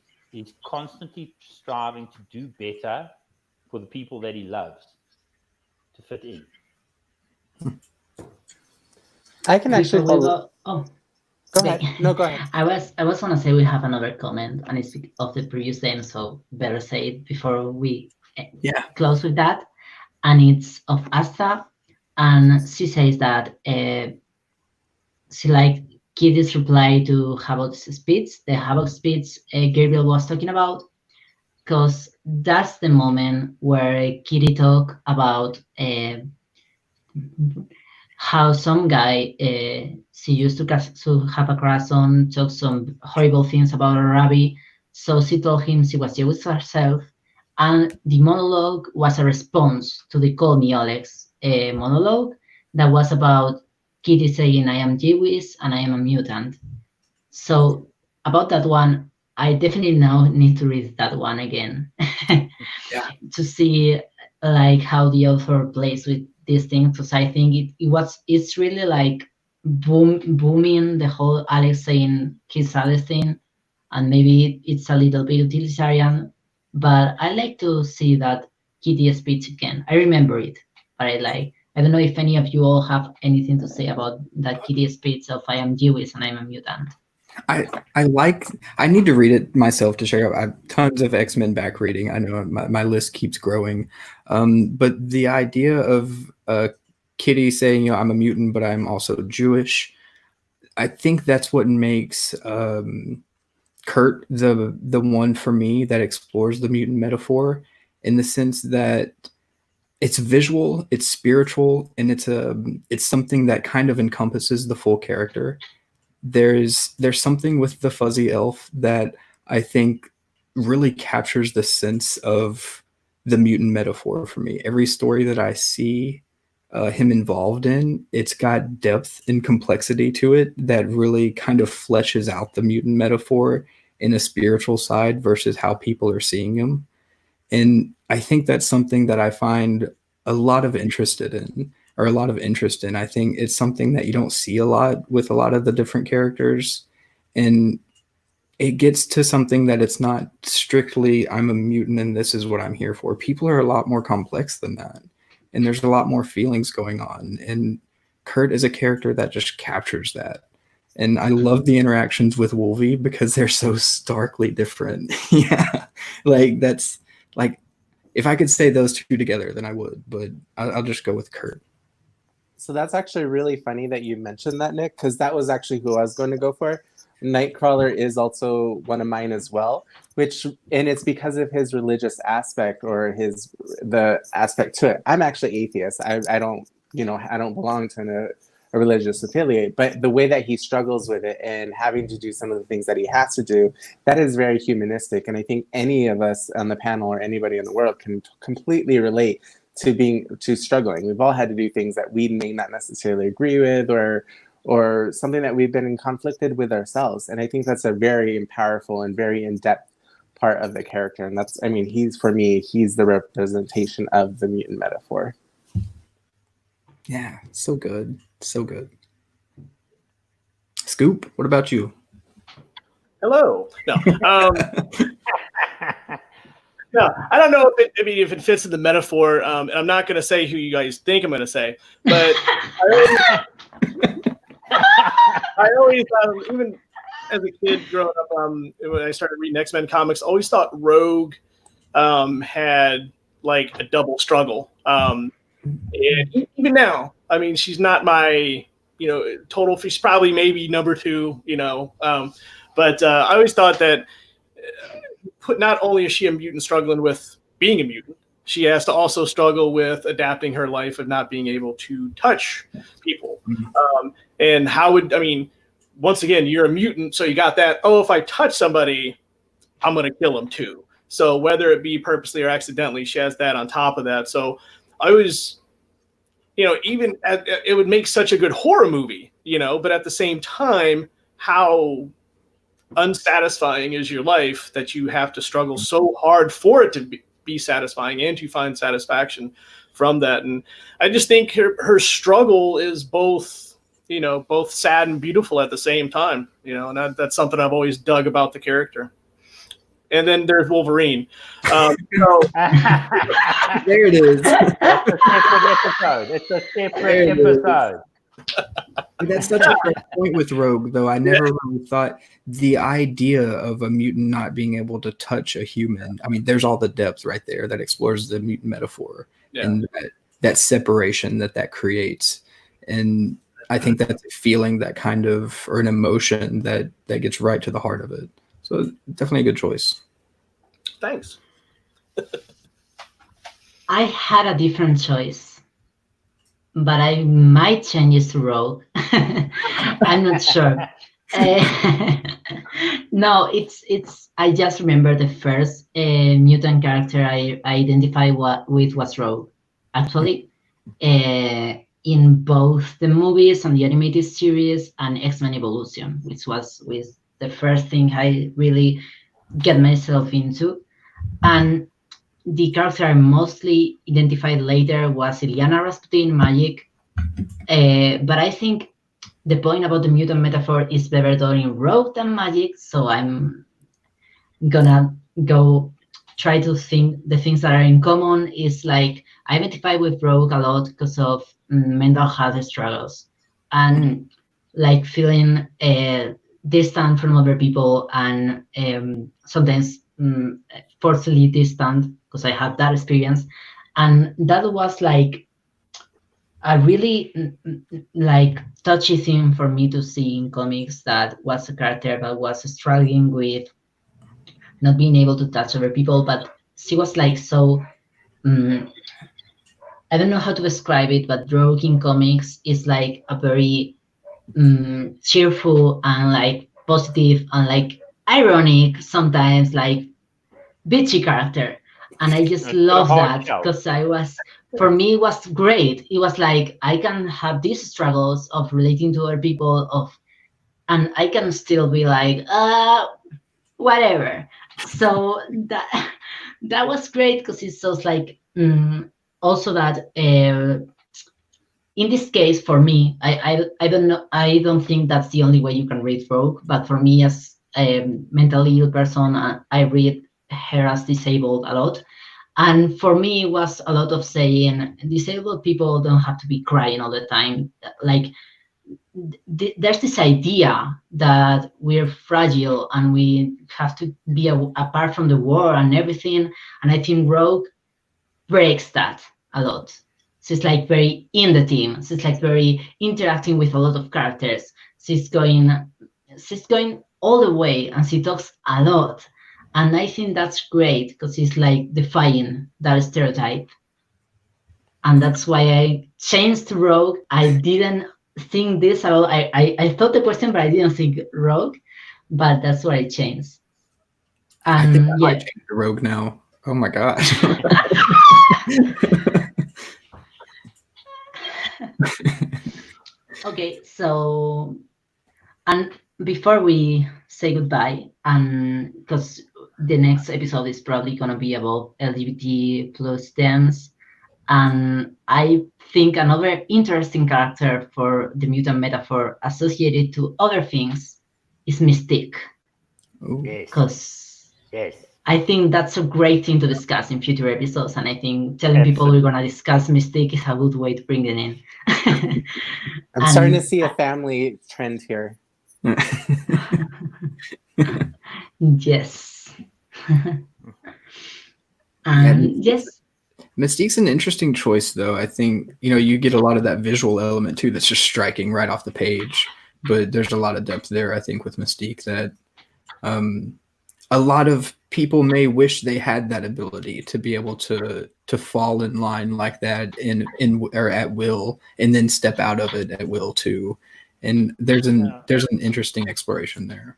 constantly striving to do better for the people that he loves, to fit in. I can actually follow. Oh, Go ahead. No, go ahead. I was gonna say we have another comment, and it's of the previous name, so better say it before we close with that. And it's of Asta, and she says that she liked Kitty's reply to Havok's speech, the Havok speech Gabriel was talking about, because that's the moment where Kitty talked about how some guy she used to have a crush on talked some horrible things about her rabbi, so she told him she was Jewish herself, and the monologue was a response to the Call Me Alex monologue that was about Kitty saying I am Jewish and I am a mutant. So about that one, I definitely now need to read that one again to see like how the author plays with these things, because I think it's really like booming the whole Alex saying he's Alex thing, and maybe it's a little bit utilitarian, but I like to see that Kitty speech again. I remember it, but I don't know if any of you all have anything to say about that Kitty speech of I am Jewish and I'm a mutant. I need to read it myself to share. I have tons of X-Men back reading. I know my list keeps growing. But the idea of Kitty saying, I'm a mutant, but I'm also Jewish, I think that's what makes Kurt the one for me that explores the mutant metaphor, in the sense that it's visual, it's spiritual, and it's something that kind of encompasses the full character. There's something with the fuzzy elf that I think really captures the sense of the mutant metaphor for me. Every story that I see him involved in, it's got depth and complexity to it that really kind of fleshes out the mutant metaphor in a spiritual side versus how people are seeing him. And I think that's something that I find a lot of interest in. I think it's something that you don't see a lot with a lot of the different characters. And it gets to something that it's not strictly, I'm a mutant and this is what I'm here for. People are a lot more complex than that. And there's a lot more feelings going on. And Kurt is a character that just captures that. And I love the interactions with Wolvie because they're so starkly different. Yeah. Like if I could say those two together, then I would, but I'll just go with Kurt. So that's actually really funny that you mentioned that, Nick, because that was actually who I was going to go for. Nightcrawler is also one of mine as well, and it's because of his religious aspect or the aspect to it. I'm actually atheist. I don't, I don't belong to a religious affiliate, but the way that he struggles with it and having to do some of the things that he has to do, that is very humanistic. And I think any of us on the panel or anybody in the world can completely relate to struggling. We've all had to do things that we may not necessarily agree with, or something that we've been conflicted with ourselves. And I think that's a very powerful and very in-depth part of the character. And that's, I mean, for me, he's the representation of the mutant metaphor. Yeah, so good. So good. Scoop, what about you? Hello. No. No, I don't know if it fits in the metaphor. And I'm not going to say who you guys think I'm going to say, but I always even as a kid growing up, when I started reading X-Men comics, I always thought Rogue had like a double struggle. And even now, I mean, she's not my, total. She's probably maybe number 2, but I always thought that not only is she a mutant struggling with being a mutant, she has to also struggle with adapting her life of not being able to touch people. And once again, you're a mutant, so you got that, if I touch somebody, I'm going to kill them too. So whether it be purposely or accidentally, she has that on top of that. So I was, it would make such a good horror movie, but at the same time, how unsatisfying is your life that you have to struggle so hard for it to be satisfying and to find satisfaction from that. And I just think her struggle is both sad and beautiful at the same time, and that's something I've always dug about the character. And then there's Wolverine. There it is. It's a separate episode. And that's such a great point with Rogue, though. I never really thought the idea of a mutant not being able to touch a human. I mean, there's all the depth right there that explores the mutant metaphor and that separation that creates. And I think that's a feeling that kind of, or an emotion that gets right to the heart of it. So definitely a good choice. Thanks. I had a different choice, but I might change it to Rogue. I'm not sure. No, it's. I just remember the first mutant character I identified with was Rogue. Actually, in both the movies and the animated series and X-Men Evolution, which was with the first thing I really get myself into. And the character I mostly identified later was Illyana Rasputin, Magic. But I think the point about the mutant metaphor is better done in Rogue than Magic, so I'm gonna go try to think the things that are in common is like I identify with Rogue a lot because of mental health struggles and like feeling distant from other people and sometimes forcefully distant because I had that experience. And that was like a really like touchy thing for me to see in comics, that was a character that was struggling with not being able to touch other people, but she was like so I don't know how to describe it, but Rogue in comics is like a very cheerful and like positive and like ironic, sometimes like bitchy character. And I just love that because for me, it was great. It was like, I can have these struggles of relating to other people and I can still be like, whatever. So that was great because it's just like, also that in this case, for me, I don't know, I don't think that's the only way you can read Rogue, but for me as a mentally ill person, I read her as disabled a lot. And for me, it was a lot of saying disabled people don't have to be crying all the time. Like there's this idea that we're fragile and we have to be apart from the war and everything. And I think Rogue breaks that a lot. She's like very in the team. She's like very interacting with a lot of characters. She's going all the way, and she talks a lot. And I think that's great because she's like defying that stereotype. And that's why I changed to Rogue. I didn't think this at all. I thought the question, but I didn't think Rogue. But that's why I changed. I think I And might yeah. change to Rogue now. Oh my gosh. Okay, so and before we say goodbye, and because the next episode is probably gonna be about LGBT plus dance, and I think another interesting character for the mutant metaphor associated to other things is Mystique, Ooh. Yes. because Yes. I think that's a great thing to discuss in future episodes, and I think telling people we're gonna discuss Mystique is a good way to bring it in. I'm starting to see a family trend here. Yes. And yes. Mystique's an interesting choice, though. I think, you get a lot of that visual element, too, that's just striking right off the page. But there's a lot of depth there, I think, with Mystique that a lot of people may wish they had that ability to be able to fall in line like that in or at will, and then step out of it at will, too. And there's an interesting exploration there.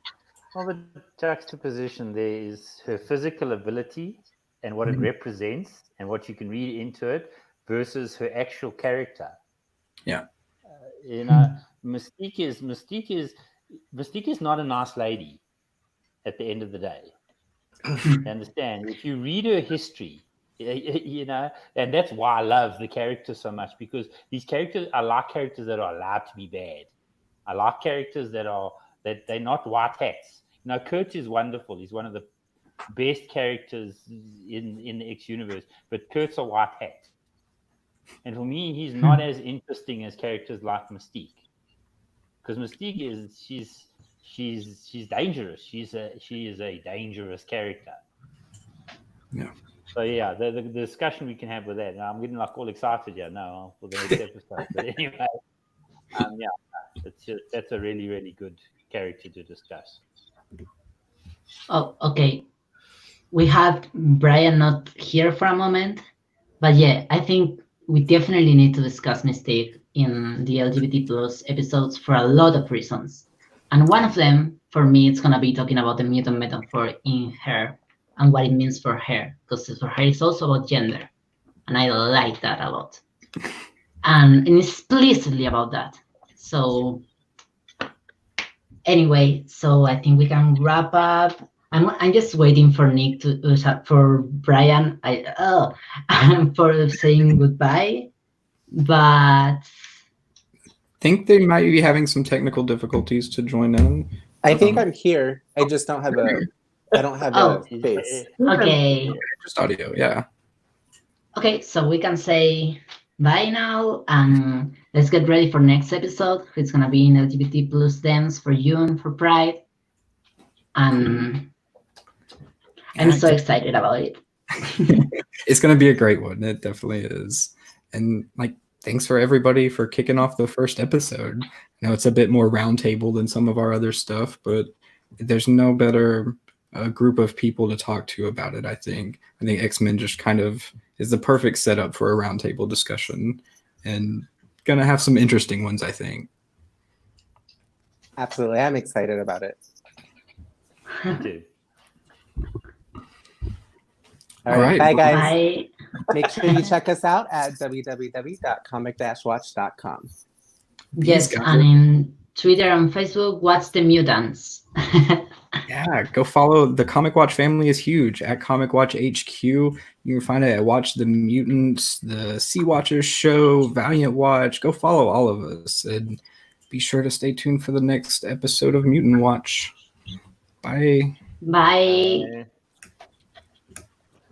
Well, the juxtaposition there is her physical ability and what it represents and what you can read into it versus her actual character. Yeah. Mystique is not a nice lady at the end of the day. You understand? If you read her history, and that's why I love the character so much, because these characters, I like characters that are allowed to be bad. I like characters that they're not white hats. Kurt is wonderful. He's one of the best characters in the X universe, but Kurt's a white hat. And for me, he's not as interesting as characters like Mystique. Because Mystique she's dangerous. She is a dangerous character. Yeah. So yeah, the discussion we can have with that. Now, I'm getting all excited for the next episode. But anyway, that's a really, really good character to discuss. Oh, okay. We had Brian not here for a moment, but yeah, I think we definitely need to discuss Mystique in the LGBT plus episodes for a lot of reasons. And one of them, for me, it's gonna be talking about the mutant metaphor in her and what it means for her, because for her it's also about gender, and I like that a lot, and explicitly about that. So anyway, so I think we can wrap up. I'm just waiting for Nick for Brian. For saying goodbye, but think they might be having some technical difficulties to join in. I think I'm here. I just don't have a face. Okay. Just audio, yeah. Okay, so we can say bye now, and let's get ready for next episode. It's gonna be in LGBT plus dance for June for Pride, and I'm so excited about it. It's gonna be a great one. It definitely is. And thanks for everybody for kicking off the first episode. I know it's a bit more roundtable than some of our other stuff, but there's no better group of people to talk to about it. I think X-Men just kind of is the perfect setup for a roundtable discussion, and gonna have some interesting ones, I think. Absolutely, I'm excited about it. Me too. All right, bye guys. Bye. Make sure you check us out at www.comic-watch.com. Yes, and in Twitter and Facebook, what's the mutants? Yeah, go follow the Comic Watch family is huge at Comic Watch HQ. You can find it at Watch the Mutants, the Sea Watchers show, Valiant Watch. Go follow all of us, and be sure to stay tuned for the next episode of Mutant Watch. Bye. Bye. Bye.